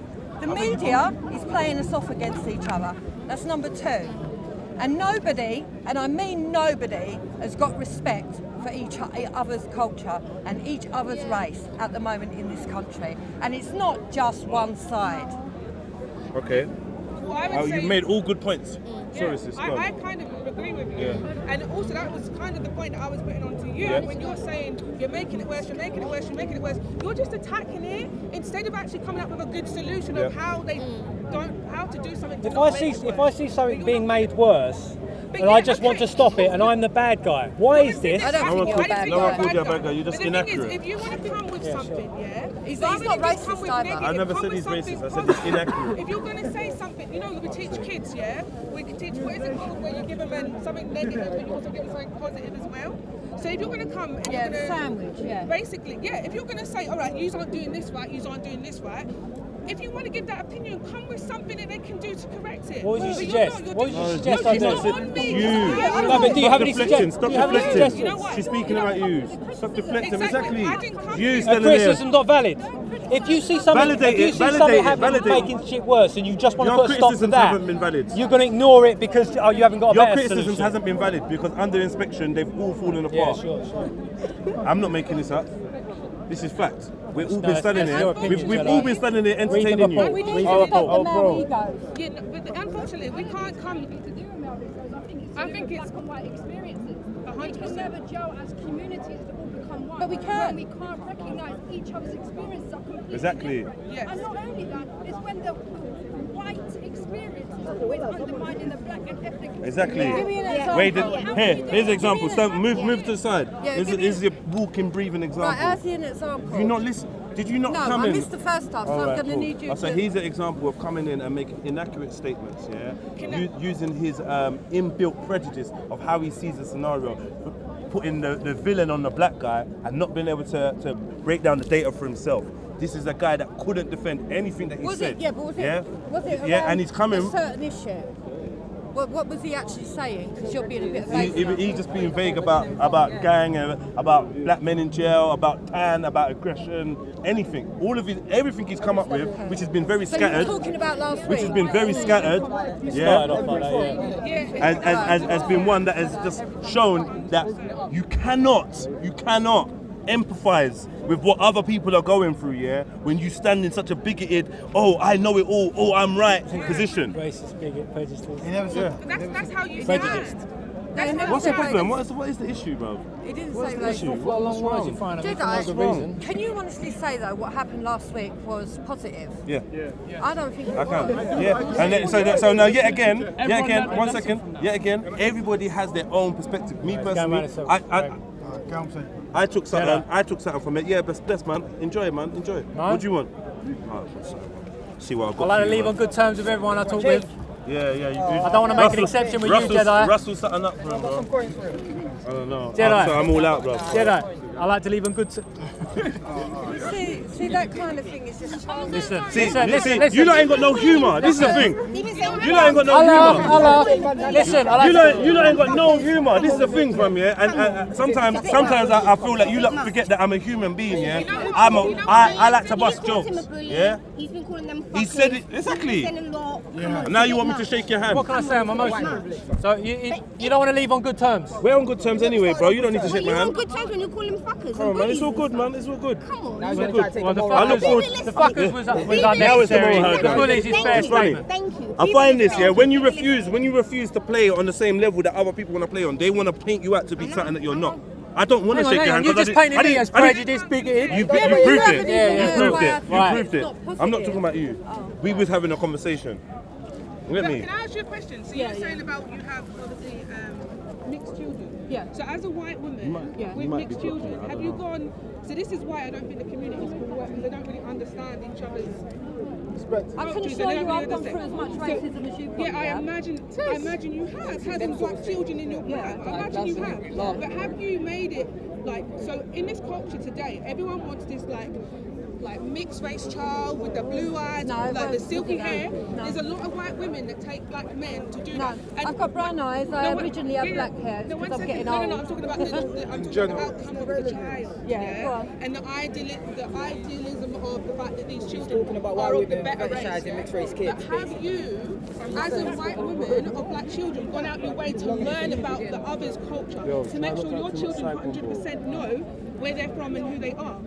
The media is playing us off against each other. That's number 2. And nobody, and I mean nobody, has got respect for each other's culture and each other's race at the moment in this country. And it's not just one side.
Okay.
Well, I would say,
You've made all good points.
yeah,
Sorry, sis. go on.
I kind of agree with you.
Yeah.
And also that was kind of the point that I was putting on to you.
Yeah.
When you're saying you're making it worse, you're making it worse, you're making it worse, you're just attacking it instead of actually coming up with a good solution of how to do something to
If
not
I
make
see
it
if
worse.
I see something being made worse,
But
and
yeah,
I just want
okay.
to stop it, and I'm the bad guy. Why is this?
I don't
No one
think
called
you're a bad
no one
guy.
called you a bad guy. You're just
But the thing is,
inaccurate.
if you want to come with something,
He's
rather
not
than just
racist
come with
either.
negative,
I never
come
said
with
he's
something
racist. I said
positive.
he's inaccurate.
If you're going to say something, you know, we teach kids, yeah? We can teach, what is it called, where you give them something negative, but you also give them something positive as well? So if you're going to come and
Yeah,
you're going to...
sandwich, yeah.
Basically, yeah, if you're going to say, all right, you aren't doing this right, you aren't doing this right, if you want to give that opinion, come with something that they can do to correct it.
What would you
But
suggest?
you're not,
What would
you're
you
just-
suggest
no,
I
it's
do?
not on me.
You.
Yeah,
No, but do you have any
deflecting.
suggestions?
Stop
Do you have any
deflecting.
suggestions?
You know what?
She's speaking about you. Stop deflecting.
Exactly.
Exactly.
I didn't come
You
here.
standing there.
Criticism's not valid. If you see something,
Validate
if you
it,
see
validate
something
it,
happening
validate it.
making shit worse, and you just want to
Your
put a stop to
criticisms
that,
haven't been valid.
you're going to ignore it because you haven't got a
Your
better
criticisms
solution.
hasn't been valid because under inspection they've all fallen
Yeah,
apart.
sure.
I'm not making this up. This is fact.
We've all been standing
that's
there.
your opinion,
We've
Jedi.
all been standing there entertaining you.
And we need to
Oh,
stop the
bro.
male egos.
Yeah, no, but unfortunately, we can't come. I think it's
white experiences. We
100%.
can never gel as communities to all become one.
But we can.
When we can't recognise each other's experiences are completely
Exactly.
different.
Yes.
And not only that, it's when the white experience is always undermining the black and ethnic
Exactly.
Give me an example.
Wait, here's an example. Stand, move to the side.
Yeah,
Here's
give me-
a walking, breathing example.
Right, how's an example?
Did you not listen? Did you not
No,
come
I
in?
missed the first half, so I'm
Alright,
going to
cool.
need you
So
to...
he's an example of coming in and making inaccurate statements, using his inbuilt prejudice of how he sees the scenario, putting the villain on the black guy and not being able to break down the data for himself. This is a guy that couldn't defend anything that he said.
Was it
Yeah,
around
and he's coming.
a certain issue? What was he actually saying? Because you're being a bit vague.
He's just being vague about gang, about black men in jail, about tan, about aggression, anything. Everything he's come up with, which has been very
So
scattered.
you were talking about last
Which
week.
has been very scattered.
Started off like that, yeah.
Has been one that has just shown that you cannot empathize with what other people are going through, when you stand in such a bigoted, oh, I know it all, oh, I'm right position.
Racist, bigot, prejudiced.
That's how you
Prejudiced.
stand.
What's the problem? What is the issue, bro?
He didn't
What's
say
the issue?
racist.
For a long while, you find it for no good reason.
Can you honestly say though what happened last week was positive?
Yeah.
I don't think it
I can.
was.
Yeah. And then, so now yet again, 1 second. Yet again, everybody has their own perspective. Me personally, I took something from it. Yeah, bless man. Enjoy it, man. Enjoy it. What do you want? See what I've got.
I like
for
to
you,
leave
man.
on good terms with everyone I talk with.
Yeah.
I don't want to make an exception with you, Jedi.
Russell's something up for him, bro. I don't know.
Jedi.
I'm all out, bro.
Jedi, I like to leave on good terms.
See, that kind of thing is just childish.
Listen.
You lot ain't got no humour. This is the thing. You lot ain't got no
I
humour.
laugh. Listen, I like
You lot ain't got no humour. This is the thing, fam, And sometimes I feel like you lot forget that I'm a human being, I like to bust jokes,
He's been calling them
He said it exactly. And now you want me to shake your hand?
What can I say? I'm emotional. So you don't want to leave on good terms?
We're on good terms anyway, bro. You don't need to shake my
You're on
hand.
good terms when you call him fuckers.
Come on, man. It's all good, man. It's all good.
Come on.
Well, the
I look forward.
fuckers was
Now it's
unnecessary.
the more
The bullies is fair
funny.
statement.
Thank you.
I find this, when you refuse to play on the same level that other people want to play on, they want to paint you out to be something that you're not. I don't want to shake your hand.
You just painted me as prejudiced, bigoted.
You proved it.
Yeah.
You proved it.
Right.
You proved it. I'm not talking about you. We was having a conversation. Look at me.
Can I ask you a question? So you're saying about you have obviously mixed children.
Yeah.
So as a white woman with mixed children, have you gone? So this is why I don't think the communities can work because they don't really understand each other's.
I can assure you I've gone through as much racism as you've gone.
Yeah, I imagine you have having black children in your blood. I imagine you have. But have you made it so in this culture today, everyone wants this like mixed race child with the blue eyes, the silky hair.
No.
There's a lot of white women that take black men to do that. And
I've got brown eyes. I originally had black hair because I'm getting old.
No, I'm talking about the outcome of the child.
Yeah, go on.
And the idealism of the fact that these children are of the better race.
Mixed race kids.
But have you, as a white woman of black children, gone out your way to learn about the other's culture to make sure your children 100% know where they're from and who they are?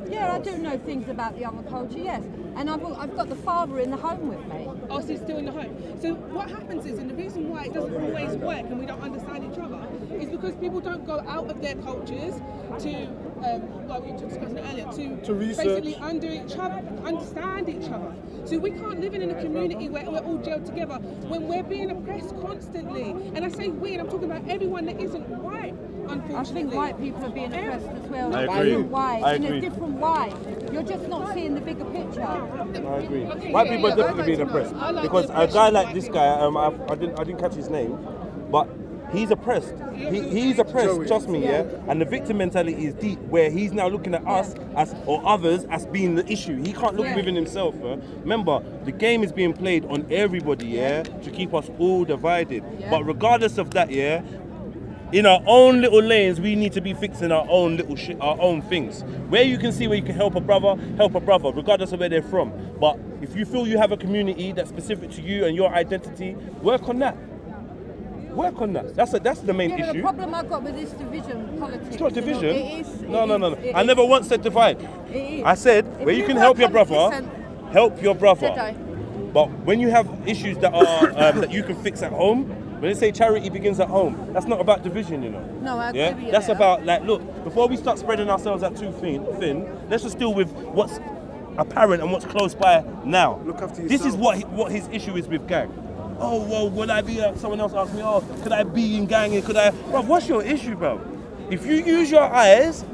Yeah, I do know things about the other culture, yes. And I've got the father in the home with me.
Oh, so he's still in the home. So what happens is, and the reason why it doesn't always work and we don't understand each other, is because people don't go out of their cultures to, well, we were discussing it earlier, to basically understand each other. So we can't live in a community where we're all gelled together when we're being oppressed constantly. And I say we, and I'm talking about everyone that isn't white.
I think white people are being oppressed as well.
I agree.
In a different way. You're just not seeing the bigger picture.
I agree. White people are definitely being oppressed because a guy like this guy, I didn't catch his name, but he's oppressed. He's oppressed. Trust me, And the victim mentality is deep, where he's now looking at us or others as being the issue. He can't look within himself. Remember, the game is being played on everybody, to keep us all divided. But regardless of that, in our own little lanes, we need to be fixing our own little shit, our own things. Where you can see where you can help a brother, regardless of where they're from. But if you feel you have a community that's specific to you and your identity, work on that. Work on that. That's the main
Yeah, but the
issue.
problem I've got with this division politics.
It's not division.
It is.
No. I never once said divide.
It is.
I said
If
where you can
work
help your
on-
brother,
listen,
help your brother.
Jedi.
But when you have issues that are that you can fix at home, when they say charity begins at home, that's not about division, you know.
No, I agree with you
That's
there.
about like, look, before we start spreading ourselves out too thin, let's just deal with what's apparent and what's close by now.
Look after
This is
yourself.
what his issue is with gang. Oh, well, would I be? Someone else asked me, oh, could I be in gang? Could I? Bro, what's your issue, bro? If you use your eyes,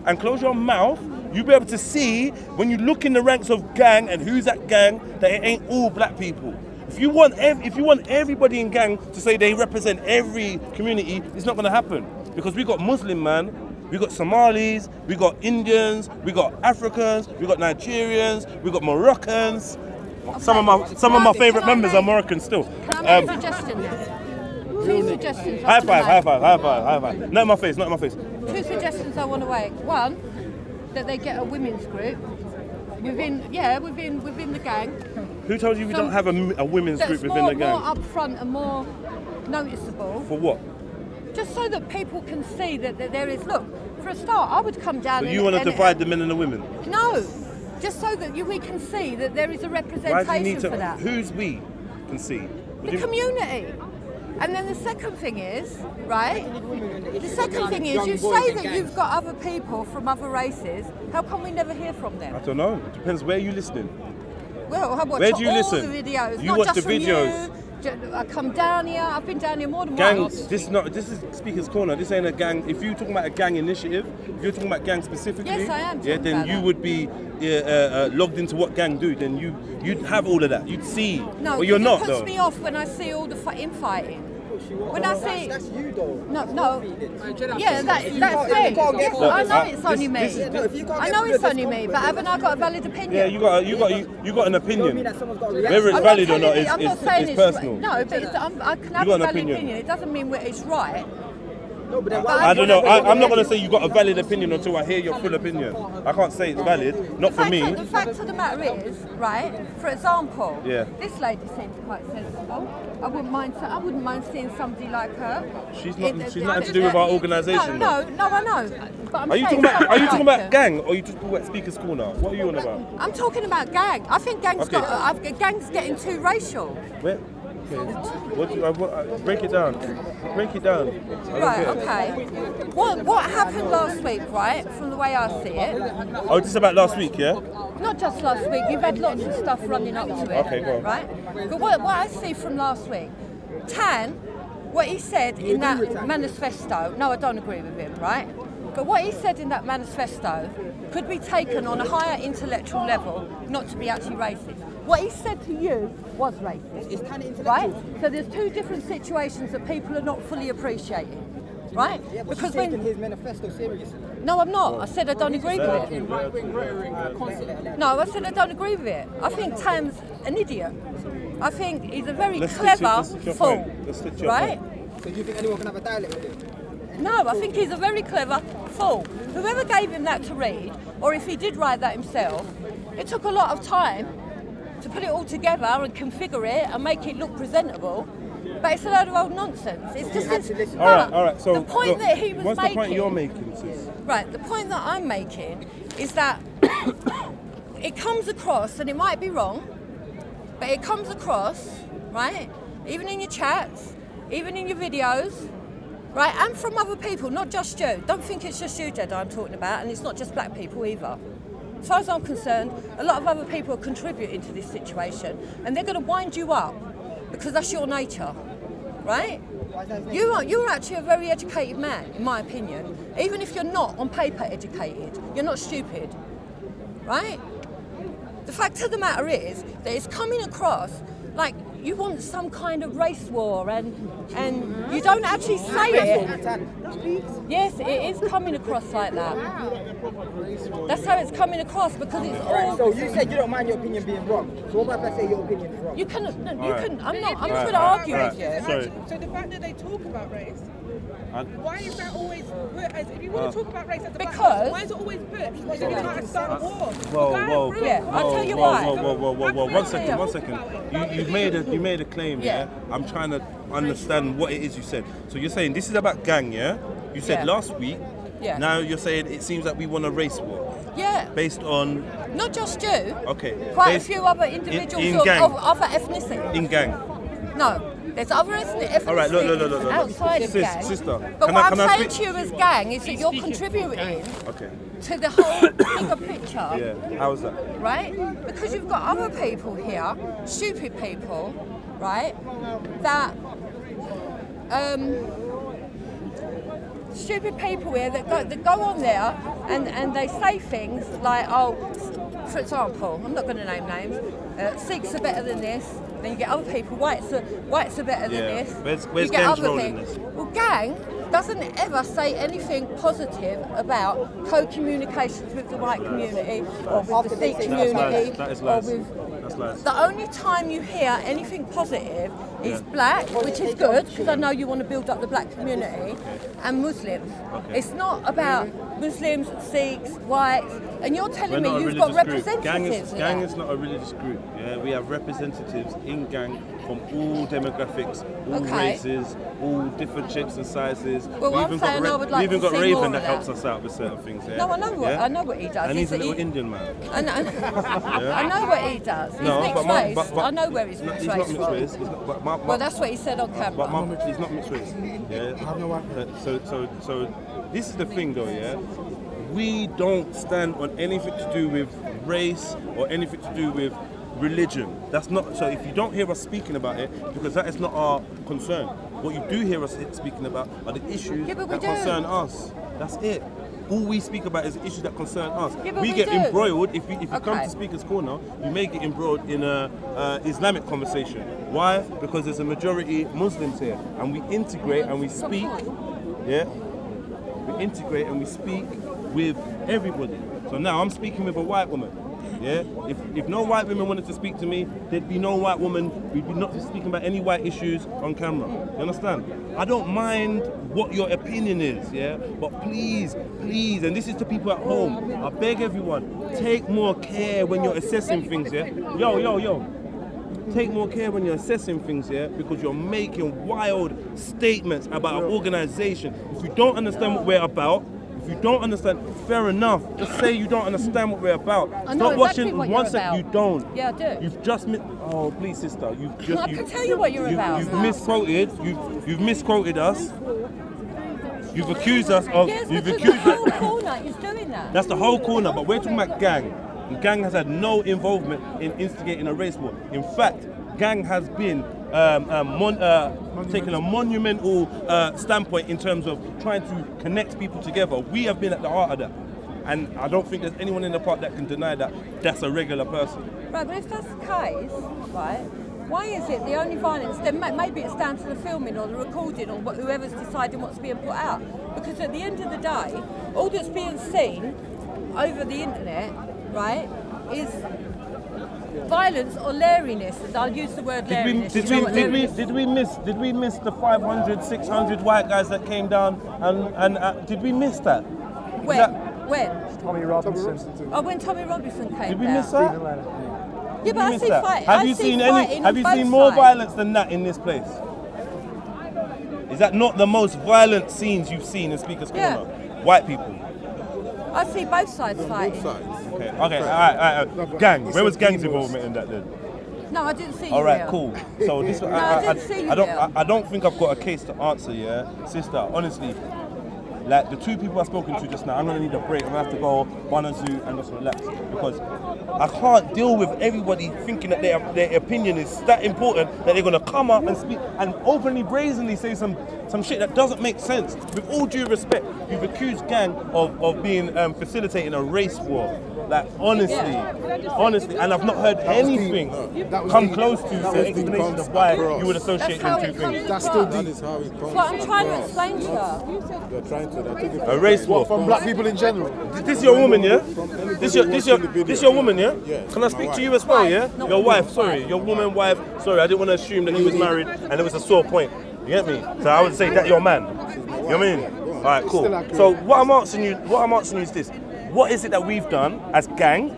and close your mouth, you'll be able to see when you look in the ranks of gang and who's at gang that it ain't all black people. If you want everybody in gang to say they represent every community, it's not gonna happen because we got Muslim man, we got Somalis, we got Indians, we got Africans, we got Nigerians, we got Moroccans. Some of my favourite members are Moroccan still.
Can I make a suggestion then? Two suggestions.
High five. Not in my face.
Two suggestions I want to make. One, that they get a women's group within the gang.
Who told you we don't have a women's group within the gang?
More upfront and more noticeable.
For what?
Just so that people can see that there is. Look, for a start, I would come down.
So you want to divide the men and the women?
No, just so that we can see that there is a
Why do you
representation
need to?
for that.
Who's we can see?
The community. And then the second thing is, right? The second thing is, you say that you've got other people from other races. How come we never hear from them?
I don't know. It depends where you listening.
Well, I watch
Where do you
all
listen?
the videos.
You
not
watch
just
the
from
videos.
You. I come down here. I've been down here more than
Gang,
once.
this is Speaker's Corner. This ain't a gang. If you're talking about a gang initiative, if you're talking about gang specifically,
Yes, I am talking
then
about
you
that.
would be logged into what gang do. Then you'd have all of that. You'd see.
No,
well, you're not
it puts
though.
me off when I see all the infighting. When I see
that's you though.
No. Yeah, that's me. I know it's only me. I know it's only me, but haven't I got a valid opinion?
Yeah, you got an opinion. Whether it's
I'm
valid
not
or not
telling you- I'm not saying
is personal.
No, but I can have
You
a
got an
valid
opinion.
opinion. It doesn't mean it's right.
No, but then
I don't know. I'm not going to say you got a valid opinion until I hear your full opinion. I can't say it's valid. Not for me.
The fact of the matter is, right? For example,
Yeah.
this lady seems quite sensible. I wouldn't mind seeing somebody like her.
She's nothing to do with our organisation.
No, I know. But I'm
Are you
saying
talking about
her.
gang or are you just talking about Speaker's Corner? What are you on about?
I'm talking about gang. I think gang's
Okay.
gang's getting too racial.
Where? Okay. Break it down. Break it down. I don't
Right,
get it.
okay. What happened last week, right? From the way I see it.
Oh, this is about last week, yeah?
Not just last week, you've had lots of stuff running up to it.
Okay, go on.
Right? But what I see from last week, Tan, what he said in that manifesto, no, I don't agree with him, right? But what he said in that manifesto could be taken on a higher intellectual level, not to be actually racist. What he said to you was racist.
It's kind of intellectual.
Right? So there's two different situations that people are not fully appreciating. Right?
Yeah, but
because
she's taking his manifesto seriously.
No, I'm not. I said I don't agree with it.
Right-wing rhetoric constantly.
No, I said I don't agree with it. I think Tam's an idiot. I think he's a very
Let's
clever
stick to your
fool.
point. Let's stick to your
Right?
point.
So do you think anyone can have a dialect with him?
No, I think he's a very clever fool. Whoever gave him that to read, or if he did write that himself, it took a lot of time to put it all together and configure it and make it look presentable. But it's a load of old nonsense. It's just
All right. So
the point
look,
that he was
what's
making.
the point you're making, sis?
Right, the point that I'm making is that it comes across, and it might be wrong, but it comes across, right, even in your chats, even in your videos, right, and from other people, not just you. Don't think it's just you, Jedi, I'm talking about, and it's not just black people either. As far as I'm concerned, a lot of other people are contributing to this situation, and they're going to wind you up because that's your nature, right? You're actually a very educated man, in my opinion. Even if you're not on paper educated, you're not stupid, right? The fact of the matter is that it's coming across like you want some kind of race war and you don't actually say it. Yes, it is coming across like that. That's how it's coming across because it's all...
So you said you don't mind your opinion being wrong. So what if I say your opinion is wrong?
You can, I'm not going to argue with you.
So the fact that they talk about race Why is that always put as, if you want to talk about race, that's
Because
why is it always put as if you're trying to start a war?
Whoa.
I'll tell you why.
Whoa. 1 second. You made a claim, yeah? I'm trying to understand what it is you said. So you're saying this is about gang, yeah? You said last week. Yeah. Now you're saying it seems like we want a race war.
Yeah.
Based on.
Not just you.
Okay.
Quite a few other individuals of other ethnicity.
In gang.
No. There's other ethnicity
All right, look.
outside of gang.
Sister.
But what I'm saying to you as gang is that you're contributing to the whole bigger picture.
Yeah. How is that?
Right? Because you've got other people here, stupid people, right? That stupid people here that go on there and they say things like, oh, for example, I'm not going to name names, Sikhs are better than this, then you get other people, whites are better than this.
Where's
you get
G.A.N.G's
other
role
things.
in this?
Well, gang doesn't ever say anything positive about co-communications with the white community or with the Sikh community.
That is
or
lies.
with
That's lies.
The only time you hear anything positive is black, which is good, because I know you want to build up the black community, and Muslims. It's not about Muslims, Sikhs, whites, and you're telling me you've got representatives.
Gang is not a religious group. Yeah, we have representatives in gang from all demographics, all races, all different shapes and sizes.
Well,
we even got Raven that helps us out with certain things. Yeah?
No, I know what he does.
And he's a little Indian man.
I know what he does. He's mixed race. I know where he's mixed race.
He's not mixed race.
Well, that's what he said on camera.
But he's not mixed race. Yeah. So this is the thing, though. Yeah. We don't stand on anything to do with race or anything to do with religion. That's not. So if you don't hear us speaking about it, because that is not our concern. What you do hear us speaking about are the issues that concern us. That's it. All we speak about is the issues that concern us. We get embroiled, if you come to Speaker's Corner, you may get embroiled in a Islamic conversation. Why? Because there's a majority Muslims here, and we integrate and we speak, we integrate and we speak with everybody. So now I'm speaking with a white woman. Yeah, if no white women wanted to speak to me, there'd be no white woman. We'd be not speaking about any white issues on camera. You understand? I don't mind what your opinion is, yeah, but please, and this is to people at home, I beg everyone, take more care when you're assessing things, yeah. Yo. Take more care when you're assessing things, yeah, because you're making wild statements about an organization. If you don't understand what we're about, if you don't understand, fair enough. Just say you don't understand what we're about.
Stop watching
one second. You don't.
Yeah, I do.
You've just oh, please, sister.
I can tell you what you're about.
You've misquoted. You've misquoted us. You've accused us of.
Yes,
you've
because
accused
the whole corner is doing that.
That's the whole corner. But we're talking about gang. And gang has had no involvement in instigating a race war. In fact, gang has been taking a monumental standpoint in terms of trying to connect people together. We have been at the heart of that. And I don't think there's anyone in the park that can deny that that's a regular person.
Right, but if that's the case, right, why is it the only violence, then maybe it's down to the filming or the recording or whoever's deciding what's being put out. Because at the end of the day, all that's being seen over the internet, right, is violence or lariness. I'll use the word lariness.
Did we miss the 500, 600 white guys that came down and did we miss that?
When?
Tommy Robinson.
Oh, when Tommy Robinson came down.
Did we miss that?
Yeah, but I see fighting.
Have you seen more violence than that in this place? Is that not the most violent scenes you've seen in Speaker's Corner? White people.
I see both sides fighting.
Okay, all right. Gang. Where was Gang's involvement in that then?
No, I didn't see you.
All right, cool. So this,
I didn't see you.
I don't think I've got a case to answer, yeah, sister. Honestly, like the two people I've spoken to just now, I'm gonna need a break. I'm gonna have to go one or two and just relax because I can't deal with everybody thinking that their opinion is that important that they're gonna come up and speak and openly, brazenly say some shit that doesn't make sense. With all due respect, you've accused Gang of being facilitating a race war. Like honestly, and I've not heard anything come close to the explanation of why you would associate them two things.
That's still deep. That is how it comes.
What I'm trying to explain to you.
You're trying to.
A race war
from black people in general.
This your woman, yeah? This your woman, yeah? Can I speak to you as well, yeah? Your wife, sorry, your woman, wife. Sorry, I didn't want to assume that he was married and it was a sore point. You get me? So I would say that your man. You know what I mean? All right, cool. So what I'm asking you is this: what is it that we've done as gang,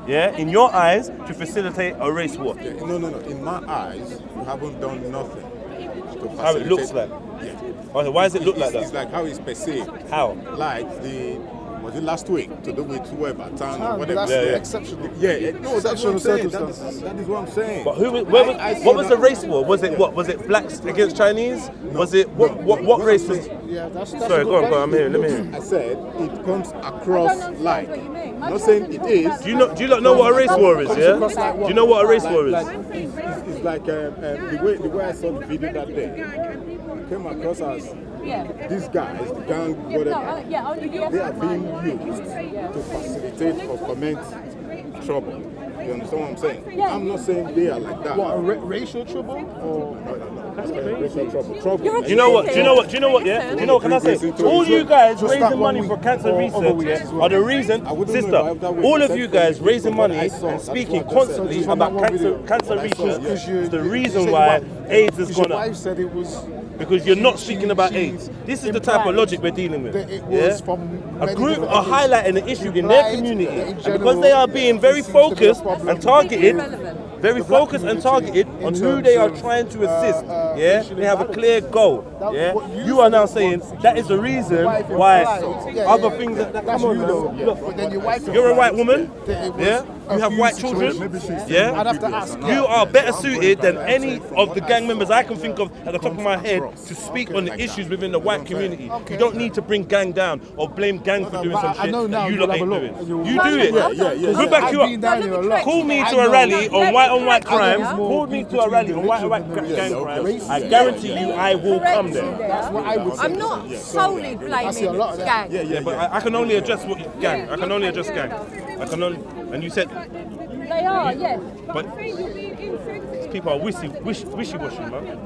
yeah, in your eyes, to facilitate a race war?
No. In my eyes, you haven't done nothing.
How it looks like?
Yeah.
Okay, why does it look like that?
It's like how it's perceived.
How?
Like was it last week to do with whoever, town or whatever?
That's exceptional.
Yeah, no, that's what I'm saying. That is what I'm saying.
But what was the race war? Was it what? Was it blacks against Chinese?
No,
was it what race was?
Yeah, that's
Sorry, go on. I'm here. Let me hear.
I said it comes across like. I'm not saying it is.
Do you not know what a race war is? Yeah. Do you know what a race war is?
It's like the way I saw the video that day. I came across as these guys, the gang, whatever, they are being used to facilitate or foment trouble. You understand what I'm saying? Yeah. I'm not saying they are like that.
What, racial trouble? Or
no. Racial trouble.
Do you know what? Yeah. Do you know what? Can I say? All you guys raising money for cancer research are the reason, sister. All of you guys raising money and speaking constantly about cancer research is the reason why AIDS has gone up.
Said it was.
Because you're not speaking about AIDS. This is the type of logic we're dealing with. A group are highlighting an issue in their community, and because they are being very focused and targeted, on who they are trying to assist, they have a clear goal. You are now saying that is the reason why other things that come on. Look, you're a white woman, you have white children,
I'd have to ask.
You are better suited than any of the gang members I can think of at the top of my head to speak on the issues within the white community. You don't need to bring gang down or blame gang for doing some shit that you lot ain't doing. You do it. We'll back you up. Call me to a rally on white crime. Call me to a rally on white gang crime. I guarantee you I will come there.
That's what I would say.
I'm not solely blaming gang.
Yeah, but I can only address what gang. I can only address gang. And you said
they are, yes.
But people are wishy-washy, man.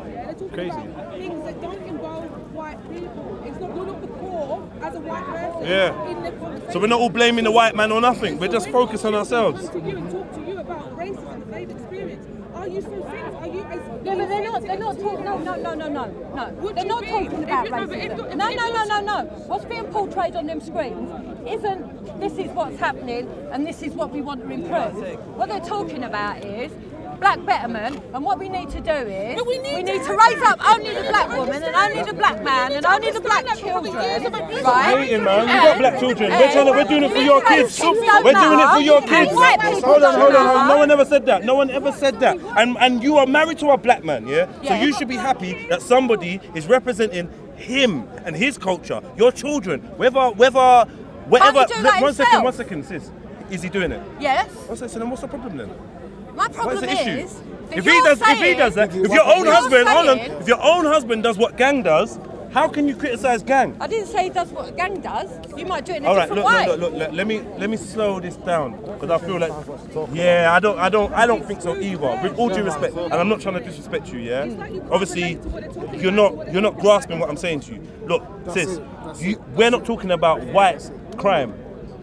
Crazy.
Things that don't involve white people. It's not, you're not the core as a white person.
Yeah. So we're not all blaming the white man or nothing. We're just focused on ourselves.
To you and talk to you about racism that they've experienced. Are you so sick? Are you as
yeah, but they're not talking. No. They're not talking about racism. No. What's being portrayed on them screens isn't this is what's happening and this is what we want to improve. What they're talking about is black betterment, and what we need to do is we need to raise up only the black woman and only the black man and only the black children, right?
Hating, man. You got black children. We're doing it for your kids. We're doing it for your kids. Hold on. No one ever said that. And you are married to a black man, yeah? So you should be happy that somebody is representing him and his culture, your children, whatever. One second, sis. Is he doing it?
Yes.
So then what's the problem then?
My problem
What's the issue?
is
if he does that, if your own husband does what gang does, how can you criticise gang?
I didn't say he does what gang does. You might do it in a different way.
Look. Let me slow this down because I feel like, I don't think so either. With all due respect, and I'm not trying to disrespect you, yeah. Obviously, you're not grasping what I'm saying to you. Look, sis, we're not talking about white crime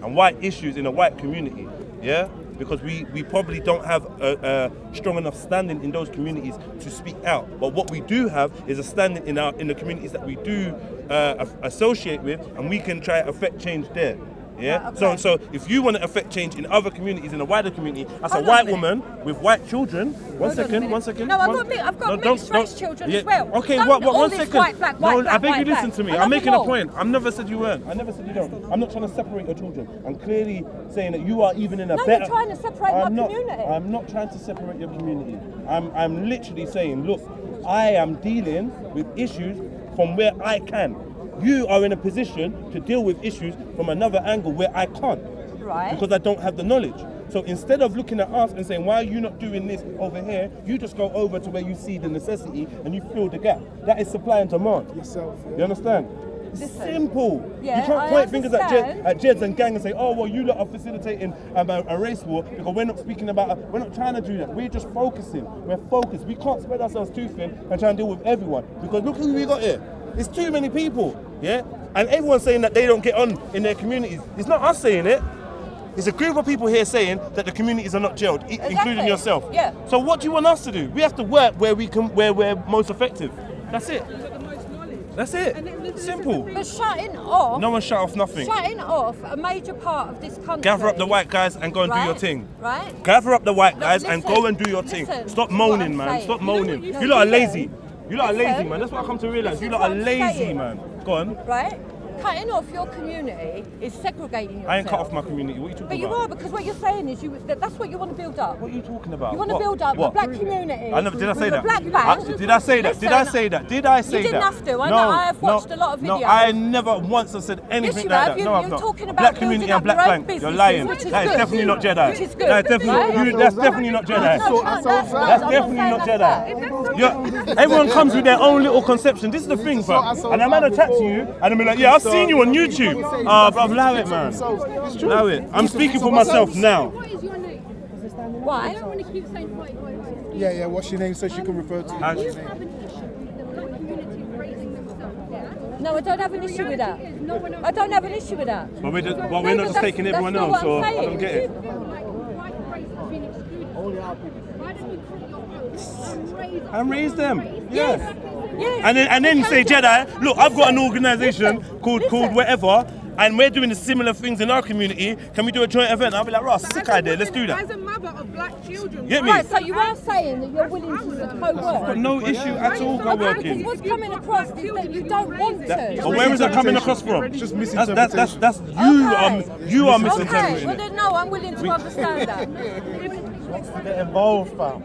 and white issues in a white community, yeah. Because we probably don't have a strong enough standing in those communities to speak out. But what we do have is a standing in the communities that we do associate with, and we can try to affect change there. Yeah. Okay. So if you want to affect change in other communities, in a wider community, as a white woman with white children. One second.
No, I've got mixed race children as well.
Okay,
what?
1 second. I beg you listen to me. I'm making a point. I never said you weren't. I never said you don't. I'm not trying to separate your children. I'm clearly saying that you are even in a better.
You're trying to separate my community.
I'm not trying to separate your community. I'm literally saying, look, I am dealing with issues from where I can. You are in a position to deal with issues from another angle where I can't.
Right.
Because I don't have the knowledge. So instead of looking at us and saying, why are you not doing this over here? You just go over to where you see the necessity and you fill the gap. That is supply and demand.
Yourself. Yeah.
You understand? It's simple.
Yeah,
you can't point fingers at Jeds and gang and say, oh, well, you lot are facilitating a race war because we're not speaking about, we're not trying to do that. We're just focusing. We're focused. We can't spread ourselves too thin and try and deal with everyone because look who we got here. It's too many people, yeah? And everyone's saying that they don't get on in their communities. It's not us saying it. It's a group of people here saying that the communities are not gelled, including yourself.
Yeah.
So what do you want us to do? We have to work where we're most effective. That's it.
That's it. Simple.
But shutting off.
No one shut off nothing.
Shutting off a major part of this country.
Gather up the white guys and go and do your thing.
Right.
Gather up the white guys
Listen,
and go and do your thing.
listen,
Stop
this is what
moaning,
I'm
man.
saying.
Stop
You know
moaning.
what
You lot are
you
lazy.
said?
You lot are lazy,
Listen,
man. That's what I come to realise.
this
You
is
lot
what
are
I'm
lazy,
saying.
man. Go on.
Right? Cutting off your community is segregating yourself.
I ain't cut off my community. What are you talking
But you
about?
are, because what you're saying is that's what you want to build up.
What are you talking about?
You want to
What?
build up
What?
a black community.
I never, did I say
with
that?
A black bank.
Did I say that? Did I say that? Did I say that?
You didn't have to. I
No,
know. I have watched a lot of videos.
No, I never once have said anything
Yes, you
like
have.
that.
You-
No, I've
you're
not.
talking about
Black community
building
and black
up your own
bank. You're
businesses,
lying.
which is
That is
good.
definitely not Jedi.
Which is good.
That's definitely
Right?
that's definitely not Jedi. That's definitely not Jedi. Everyone comes with their own little conception. This is the thing, bro. And I'm gonna chat to you, and I'm like, yeah, I've seen you on YouTube. Bro, allow it, man. Allow it. I'm speaking for myself now.
What is your name?
Why?
I don't want to keep saying white.
Yeah, what's your name so she can refer to you?
You have an issue with the black community raising themselves, yeah?
No, I don't have an issue with that. I don't have an issue with that.
But we're not just taking everyone else, so I don't get it. And raise them.
Yes. Yes.
And then you say, Jedi, look, I've got an organisation called whatever, and we're doing the similar things in our community. Can we do a joint event? I'll be like, Ross, sick idea, let's do that.
As a mother of black children.
Get me?
Right, so you are saying that you're willing to co-work?
I've got no issue at all co-working.
Because what's coming across is that you don't want to.
But where is that coming across from?
Just
That's
misinterpretation.
you are
Okay,
misinterpreting
well
it.
then no, I'm willing to understand that.
Get involved, fam.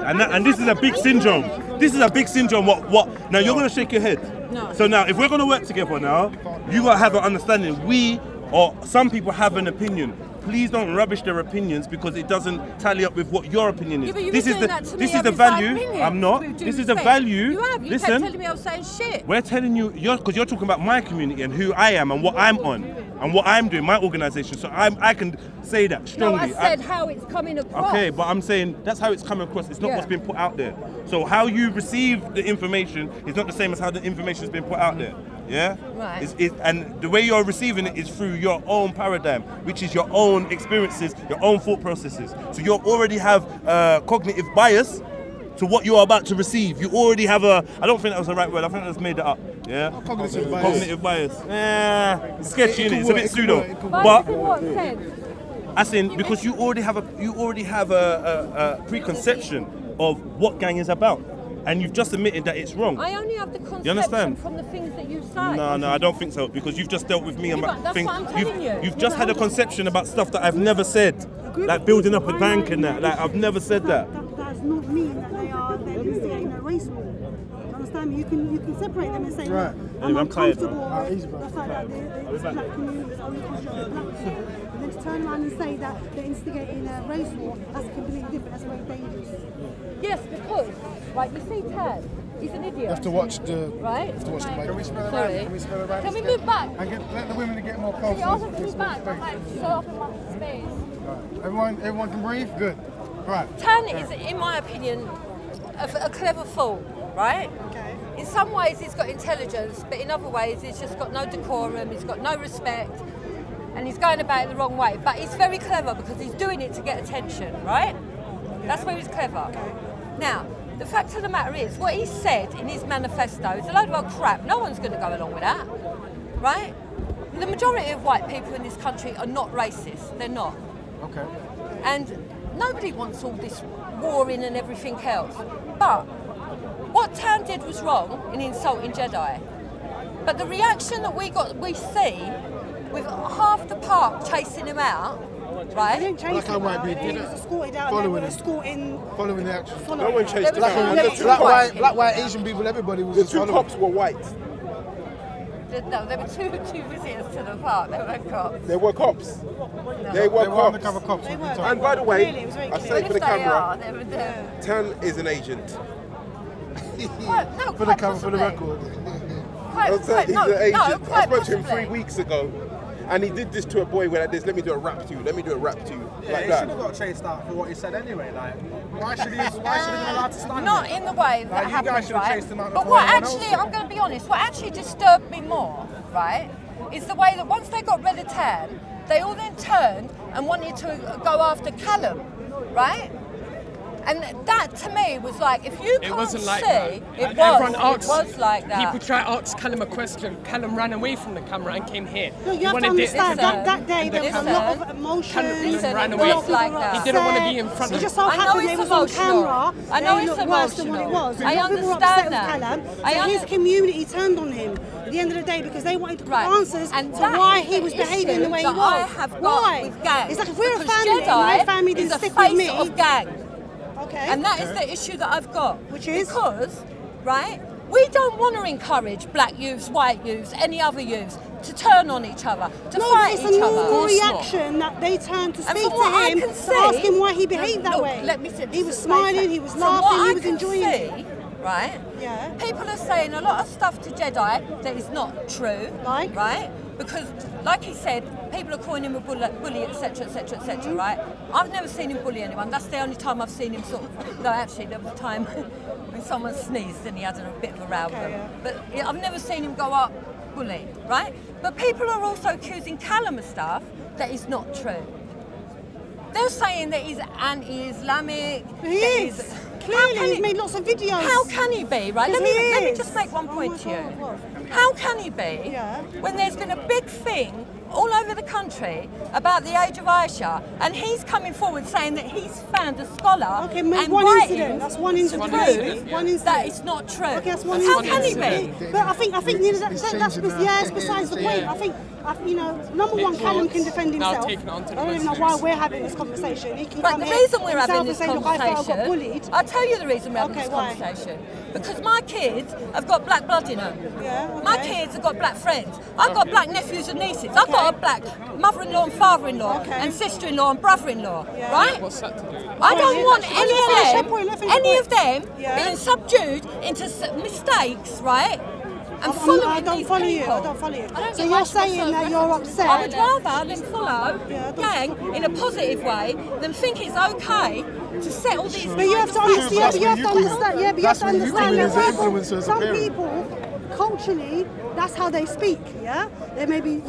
And this is a big syndrome. This is a big syndrome. What? Now you're gonna shake your head.
No.
So now, if we're gonna work together now, you gotta have an understanding. We or some people have an opinion. Please don't rubbish their opinions because it doesn't tally up with what your opinion is.
Yeah, but you
this
were
is
doing that to me
this is the
every 5
value.
minutes,
I'm not.
with due
This is the
respect.
value.
You have. You
Listen.
kept telling me I was saying shit.
We're telling you, because you're talking about my community and who I am and what I'm on and what I'm doing, my organisation. So I can say that
No,
strongly.
I said how it's coming across.
Okay, but I'm saying that's how it's coming across. It's not
Yeah.
what's been put out there. So how you receive the information is not the same as how the information has been put out there. Yeah?
Right.
And the way you're receiving it is through your own paradigm, which is your own experiences, your own thought processes. So you already have cognitive bias to what you're about to receive. You already have I don't think that was the right word. I think I just made that up. Yeah?
Cognitive bias.
Cognitive bias. It's sketchy, innit? It's a bit pseudo.
But in what sense?
As in, because you already have a preconception of what gang is about, and you've just admitted that it's wrong.
I only have the conception
You understand?
from the things that you say.
No, I don't think so, because you've just dealt with me
but
about
that's
things.
what I'm telling you.
You've just had a conception about stuff that I've never said, like building up a bank and that. Like I've never said that.
That does not mean that they're instigating a race war. Understand me? You can separate them and say,
Right.
look,
Anyway, I'm tired,
uncomfortable
man.
with the fact that the black community is only considered black people. And then to turn around and say that they're instigating a race war, that's completely different. That's very dangerous.
Yes, because, right, you see Ted, he's an idiot.
You have to watch the.
Right?
You have to watch the.
Can we
spell it
Sorry.
right? Can we spell it right?
Can we move back?
And let the women to get more close.
Can you ask them to move back? I'm like, so up in my space.
Everyone can breathe. Good. Right.
Tan is, in my opinion, a clever fool, right? Okay. In some ways he's got intelligence, but in other ways he's just got no decorum, he's got no respect, and he's going about it the wrong way. But he's very clever because he's doing it to get attention, right? That's where he's clever. Okay. Now, the fact of the matter is, what he said in his manifesto is a load of old crap. No one's going to go along with that, right? The majority of white people in this country are not racist. They're not.
Okay.
And nobody wants all this warring and everything else. But what Tan did was wrong in insulting Jedi. But the reaction that we see with half the park chasing him out, right?
They didn't chase him out. He was escorted out.
Following him. Following the action.
No one chased him out.
Black, white, Asian people, everybody was just
The two
following.
cops were white.
No, there were two visitors to the park. They were cops.
They were cops.
No.
They were cops.
undercover cops.
And by the way, I say for the camera,
They were there.
Tan is an agent.
For the camera, for the record.
He's an agent. I spoke to him 3 weeks ago, and he did this to a boy where like this. Let me do a rap to you. Let me do a rap to you.
Yeah,
like
he
that.
should have got chased out for what he said anyway. Like, why should he have been allowed to stand
Not
there?
in the way that
Like, you guys
happened,
should have
right?
chased him out
But
before
what
everyone else
actually,
did.
I'm going to be honest, what actually disturbed me more, right, is the way that once they got rid of Tan, they all then turned and wanted to go after Callum, right? And that to me was like, if you can't
wasn't like
see,
that.
it was like that.
People try to ask Callum a question. Callum ran away from the camera and came here.
No, you have to understand that day there was a lot of emotion.
Ran away. He didn't want to be in front of.
It just so happened it was on camera.
I know it's
worse than what it was.
I
understand that. His community turned on him at the end of the day because they wanted answers to why he was behaving the way he was.
I have got with Gang.
It's like if we're a family,
Jedi
my family didn't stick with me.
Of Gang.
Okay.
And that is the issue that I've got.
Which is?
Because, right, we don't want to encourage black youths, white youths, any other youths to turn on each other, to fight each other.
It's a normal reaction that they turned to speak to him, to ask him why he behaved that way.
Let me
he was smiling, he was laughing, he was enjoying it.
Right?
Yeah.
People are saying a lot of stuff to Jedi that is not true.
Like?
Right? Because, like he said, people are calling him a bully, etc., etc., etc., right? I've never seen him bully anyone. That's the only time I've seen him sort of... No, actually, there was a time when someone sneezed and he had a bit of a row with them. But I've never seen him go up bully, right? But people are also accusing Callum of stuff that is not true. They're saying that he's anti-Islamic.
He is. Clearly, he's made lots of videos.
How can he be, right? Let me just make one point to you. How can he be when there's been a big thing all over the country about the age of Aisha, and he's coming forward saying that he's found a scholar and
one
writings
incident. That's one incident.
to prove that it's not true.
Okay, that's one
How
incident.
can he be?
But I think that's besides the point. I think number one, Callum can defend himself. I don't even know why we're having this conversation. He can come
the
here
reason we're having
himself
this
and say, look, I felt I got
conversation,
bullied.
I'll tell you the reason we're having this conversation. Because my kids have got black blood in them. My kids have got black friends. I've got black nephews and nieces. I've got a black mother-in-law and father-in-law and sister-in-law and brother-in-law. Right?
What's that to do?
I don't want any of them being subdued into mistakes, right? And
I don't follow you. I don't follow you. So you're saying that you're upset?
I would rather them follow Gang in a positive way than think it's okay to set all these.
But you have to understand. But you have to understand. Yeah, but you have to understand that some people culturally, that's how they speak. Yeah, they may be,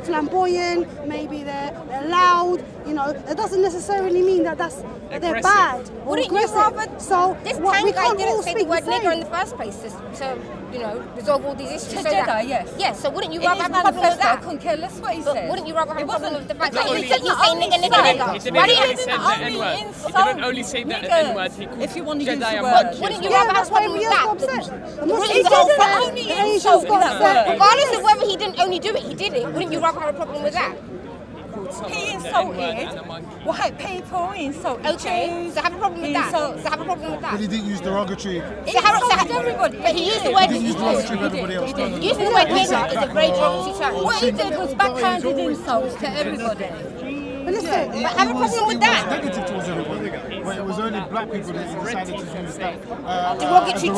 flamboyant. Maybe they're loud. It doesn't necessarily mean that they're bad or aggressive. So
this
we
guy
can't all
didn't say the
speak
word
the
nigger
same.
in the first place to resolve all these issues.
To Jedi, yes.
Yes, so wouldn't you
In
rather
his
have a problem with
manifesto, I
that?
couldn't care less what he
But
said.
wouldn't you rather have a problem with the fact
Not
that
only-
he said
not
nigger,
only
nigger,
say-
nigger?
He
Why
didn't
do
only
you
say the N-word. He didn't only say the N-word. He called
if you want to use
Jedi
the
a
word.
monkey.
Wouldn't you rather have a problem with that?
He didn't only insult with that word.
Regardless of whether he didn't only do it, he did it. Wouldn't you rather have a problem with that?
He insulted white people, he insulted Jews.
So have a problem with that. So have a problem with that.
But he didn't use derogatory.
He insulted everybody.
But he used the word.
He didn't use derogatory with everybody else.
Using the word nigger is a very derogatory term.
What he did was backhanded insults to everybody.
But listen,
But have a problem with that.
Negative towards everybody. But it was only black people that decided to use that
Derogatory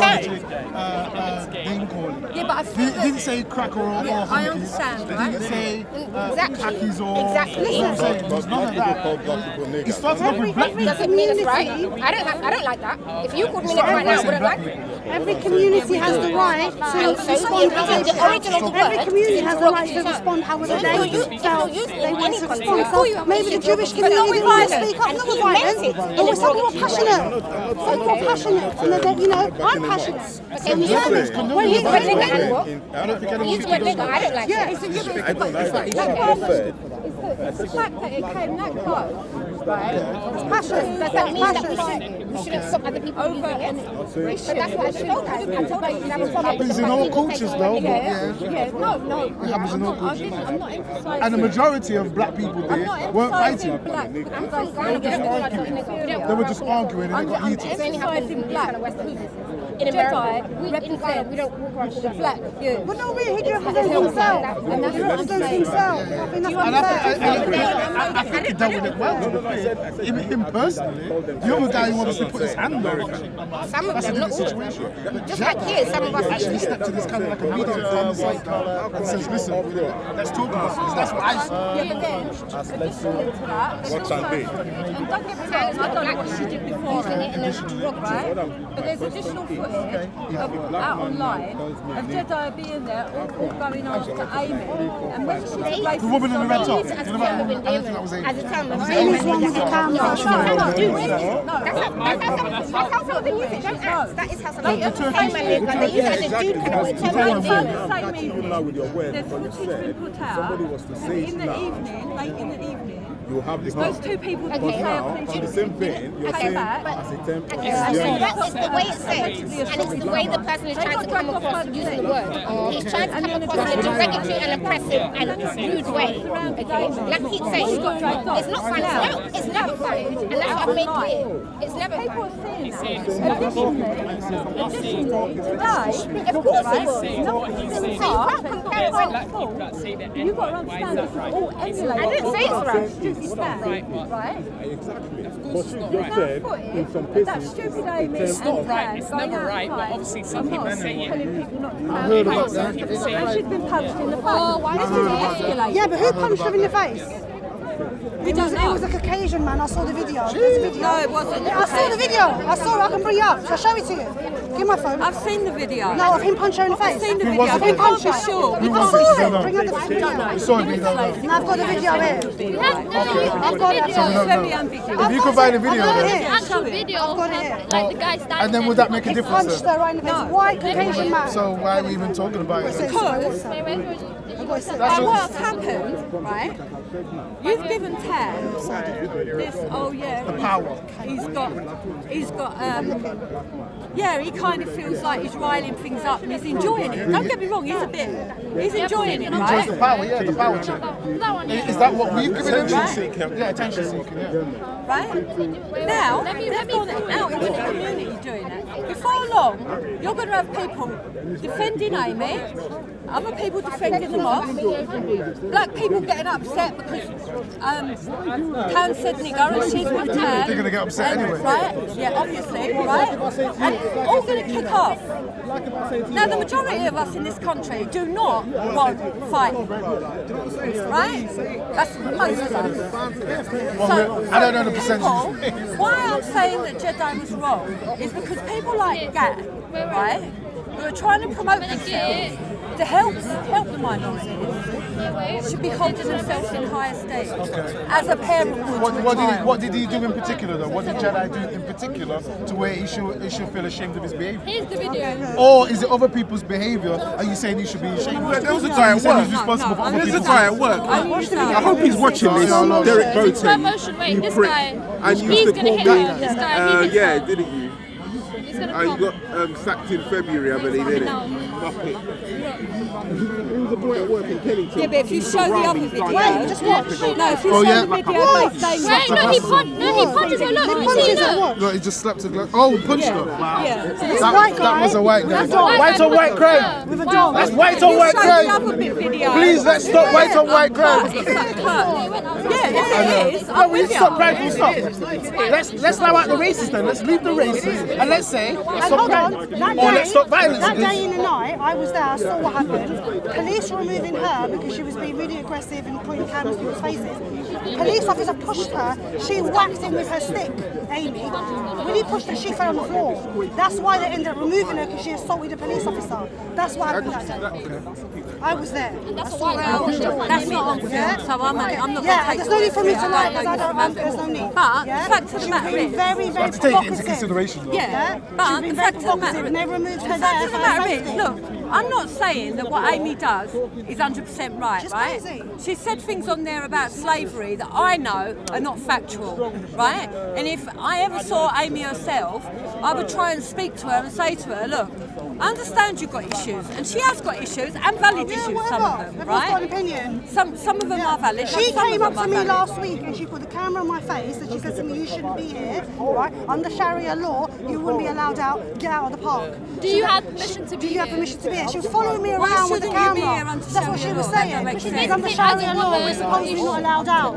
name calling.
Yeah, but I
He
feel
didn't say cracker or
I
honkies.
understand,
They
right?
didn't say
Exactly.
khakis or.
Exactly.
You know what I'm saying? There's none of that. He started off with black people.
Doesn't mean it's right. I don't like that. If you called me nigger right now, I wouldn't like it.
every community has the right to respond.
The origin of the
Every
word
community
is
has the right to
derogatory
respond however
term.
they
So if you're
felt
using
they want to
any
respond. So maybe the Jewish community didn't want to speak up, not with violence, but with something more passionate. Something more passionate. And then, I'm passionate.
Okay, we use the word nigger and what? Use the word nigger, I don't like it.
I don't like it's the fact that it came that close, right?
It's passionate.
Does that mean that we shouldn't stop other people using it? But that's what I told you. I told you you have a problem.
Happens in all cultures, though.
No.
It happens in all cultures.
I'm not emphasising.
And the majority of black people there weren't fighting. They were just arguing and they got heated.
It only happens in black. In America, we don't walk around with black.
But no, really, he represents himself. He represents himself. I think that's
And
unfair.
I think he dealt with it well, to be fair. Him personally, the other guy who obviously put his hand on it.
Some of
That's a
them, not
different
all.
situation.
Just like here, some of us
Actually stepped to this kind of like a medium from the side and says, listen, let's talk about this. That's what I saw.
Yeah, but then, additionally to that, there's also, and don't get me wrong, I don't know what she did before her, right? But there's additional footage out online of Jedi being there, all going after Amy. And when she's
The woman in the red top. You know about the woman? that was Amy.
As a camera.
Amy's one with the camera.
That's how some of them use it. Don't act. That is how some of them use it. They use it as a dude code.
People now with your word, but you said somebody was to say it now.
Late in the evening.
You have the
Those two people
but now, on the same vein, you're saying as a temp.
It's the way it's said, and it's the way the person is trying to come across using the word. He's trying to come across in a derogatory and oppressive and rude way. Okay? Like Pete said, it's not fun. It's never fun. And that's what I've made clear. It's never fun. Of course it will.
You've got to understand this is all emulated.
I didn't say it's right.
Right?
Exactly. Of course it's not right. Said, in some cases,
that stupid Amy.
It's not right. It's never right. But obviously some people say it.
I heard about that.
And she's been punched in the face. Oh, why did you escalate?
Yeah, but who punched her in the face?
We don't know.
It was a Caucasian man. I saw the video.
No, it wasn't.
I saw the video. I saw it. I can bring it up. Shall I show it to you? Give my phone.
I've seen the video.
No, of him punch her in the face.
I've seen the video.
Of him punch her.
Sure.
I saw it. Bring up the video.
You saw it,
No, I've got the video here. I've got it.
It's very ambiguous.
If you can find the video,
I've got it
then.
here.
Actual video,
I've got it here.
like the guy standing
And then would that make a
He
difference?
punched her right in the face. White Caucasian man.
So why are we even talking about it?
Because what's happened, right? You've given Tam this. Oh yeah.
The power.
He's got. Yeah, he kind of feels like he's riling things up and he's enjoying it. Don't get me wrong, he's enjoying it, right?
Enjoys the power, yeah, the power check. Is that what we've given him? Yeah, attention seeking, yeah.
Right? Now, they've gone out into the community doing it. Before long, you're going to have people defending Amy, other people defending them off, black people getting upset because Tan said nigger and she's with Tan.
They're going to get upset anyway.
Right? Yeah, obviously, right? And all going to kick off. Now, the majority of us in this country do not want fighting. Right? That's most of us.
Well, I don't know the percentage.
Why I'm saying that Jedi was wrong is because people like G.A.N.G, right, who are trying to promote themselves to help the minorities, should be holding themselves in high esteem as a parent would.
What did he do in particular though? What did Jedi do in particular to where he should feel ashamed of his behaviour?
Here's the video.
Or is it other people's behaviour? Are you saying he should be ashamed?
There was a guy at work.
He's responsible for other
There's a
people's
guy at work. I hope he's watching this. Derek Boateng, you prick. And you used to call that. Yeah, didn't you? You got sacked in February, I believe, didn't it? Muppet. He was a boy at work in Kennington.
Yeah, but if you show the other video, just watch. No, if you show the video,
he punches her.
Look, he just slapped her. Oh, punched her.
Wow. Yeah.
That was a white guy.
White on white crime. With a dog.
That's white on white crime. Please, let's stop white on white crime.
Yeah, it is. I'm with you.
Stop crime, full stop. Let's allow out the racists then. Let's leave the racists and let's say stop crime. Or let's stop violence.
That day in the night, I was there, I saw what happened. Police were removing her because she was being really aggressive and putting cameras in people's faces. Police officer pushed her, she whacked him with her stick, Amy. When he pushed her, she fell on the floor. That's why they ended up removing her, because she assaulted a police officer. That's what happened that day. I was there.
That's not on film, so I'm not going to
yeah,
take
there's no need for me to lie, because I don't there's no need.
But the fact of the matter is,
very, very
to take it into consideration though.
Yeah, but the fact of the matter is, look, I'm not saying that what Amy does is 100% right, right? She said things on there about slavery that I know are not factual, right? And if I ever saw Amy herself, I would try and speak to her and say to her, look, I understand you've got issues, and she has got issues, and valid issues, some of them, right?
Got an opinion.
Some of them are valid.
She came up to me last week and she put the camera on my face and she said to me, you shouldn't be here, right? Under Sharia law, you wouldn't be allowed out, get out of the park.
Do you have permission to be here?
Do you have permission to be here? She was following me around with the camera. That's what she was saying. Because under Sharia law, we're supposed to be not allowed out.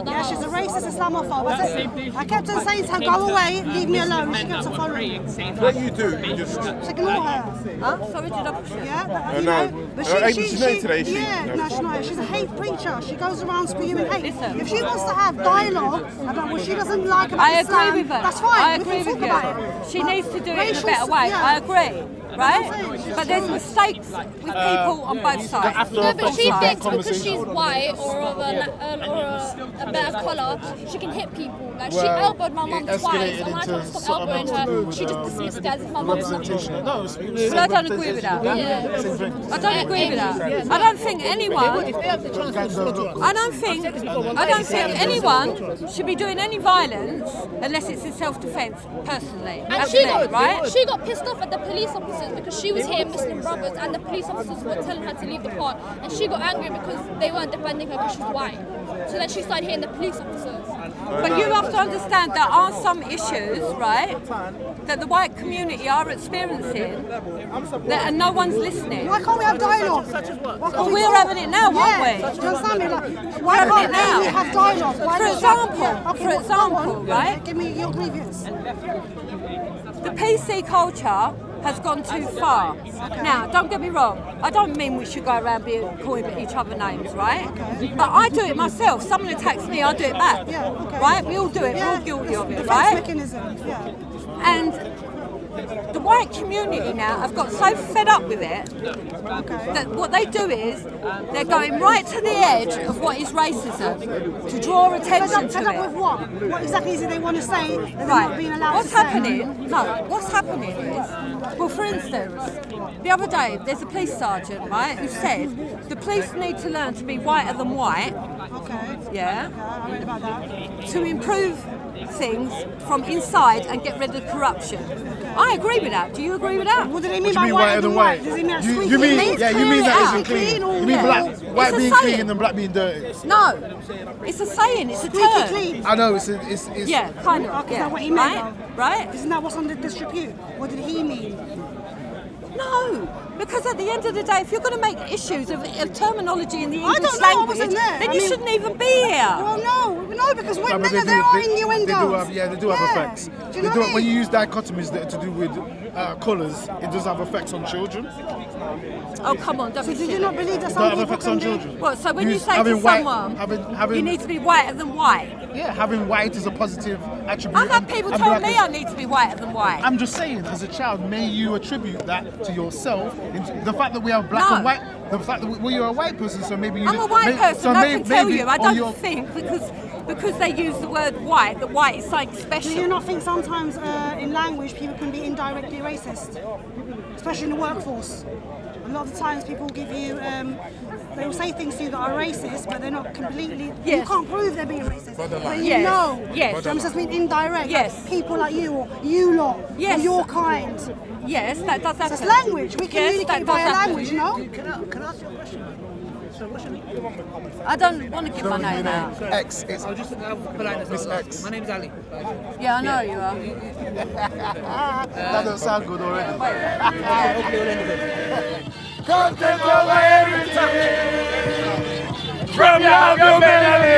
Yeah, she's a racist Islamophobe. I kept on saying to her, go away, leave me alone. She kept on following me.
What you do, you just
ignore her.
Huh? Sorry, did I push you?
Yeah, but
no.
but
she's not today, is she?
Yeah, no, she's not. She's a hate preacher. She goes around spewing hate. If she wants to have dialogue about what she doesn't like about Islam,
agree with her.
That's fine.
I agree with you. She needs to do it in a better way. I agree. right? But there's mistakes with people on both sides.
No, but she thinks because she's white or of a better colour, she can hit people. Like she elbowed my mum twice, and when I tried to stop elbowing her, she just dismissed it as if my mum was nothing.
Well, I don't agree with that. I don't agree with that. I don't think anyone. I don't think anyone should be doing any violence unless it's in self-defence. Personally,
and she got pissed off at the police officers because she was here Muslim brothers, and the police officers were telling her to leave the park, and she got angry because they weren't defending her because she's white. So then she started hitting the police officers.
But you have to understand there are some issues, right, that the white community are experiencing and no one's listening.
Why can't we have dialogue?
Well, we're having it now, aren't we?
Do you understand me? Like,
We're having it now.
We have dialogue?
For example, right?
Give me your grievance.
The PC culture has gone too far. Now, don't get me wrong, I don't mean we should go around calling each other names, right? But I do it myself. Someone attacks me, I do it back. Right? We all do it, we're all guilty of it, right?
Mechanism.
And the white community now have got so fed up with it that what they do is they're going right to the edge of what is racism to draw attention to
fed up with what? What exactly is it they want to say that they're not being allowed
what's
to say?
happening? No, what's happening is, well, for instance, the other day there's a police sergeant, right, who said the police need to learn to be whiter than white.
Okay.
Yeah.
I read about that.
To improve things from inside and get rid of corruption. I agree with that. Do you agree with that?
What do they mean by whiter than white? Does it mean
you mean that isn't clean? You mean white being clean and black being dirty?
No, it's a saying. It's a term.
Clean.
I know it's
yeah, kind of.
Okay, is
yeah.
that what he meant?
Right?
Isn't that what's on the disrepute? What did he mean?
No, because at the end of the day, if you're going to make issues of terminology in the English
I don't know, I
language,
wasn't there.
then you shouldn't even be here.
Well, no, because when there are innuendos.
They do have effects.
Do you know what I mean?
When you use dichotomies that are to do with colours, it does have effects on children.
Oh, come on.
So do you not believe that
It
some
does have
people
effects
can
on
be...
children.
What, so when you say to someone, you need to be whiter than white?
Yeah, having white is a positive attribute.
I've had people tell me I need to be whiter than white.
I'm just saying, as a child, may you attribute that to yourself. The fact that we have black and white, the fact that you're a white person, so maybe you...
I'm a white person,
so
I can tell you. I don't think, because they use the word white, that white is something special.
Do you not think sometimes in language people can be indirectly racist? Especially in the workforce. A lot of the times people give you, they will say things to you that are racist, but they're not completely, you can't prove they're being racist. But you know, I'm just being indirect.
Yes.
People like you, or you lot, or your kind.
Yes, that does happen.
So it's language, we communicate via language, no?
Can I ask you a question? So what's your name?
I don't want to give my name out.
X.
I'll just politeness.
Miss X.
My name's Ali.
Yeah, I know you are.
That doesn't sound good already.
Come take over everything from your belly.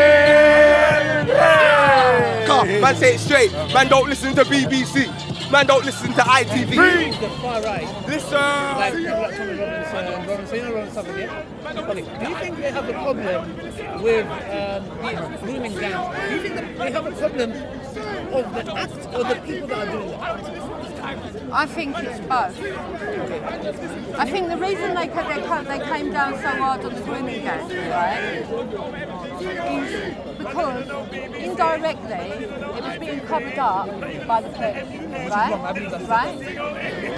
Come, man, say it straight. Man, don't listen to BBC. Man, don't listen to ITV.
The far right.
Listen.
Like people like Tommy Robinson, Ron Southern, do you think they have a problem with the grooming gangs? Do you think that they have a problem of the act or the people that are doing the act?
I think it's both. I think the reason they came down so hard on the grooming gangs, right, is because indirectly it was being covered up by the police, right?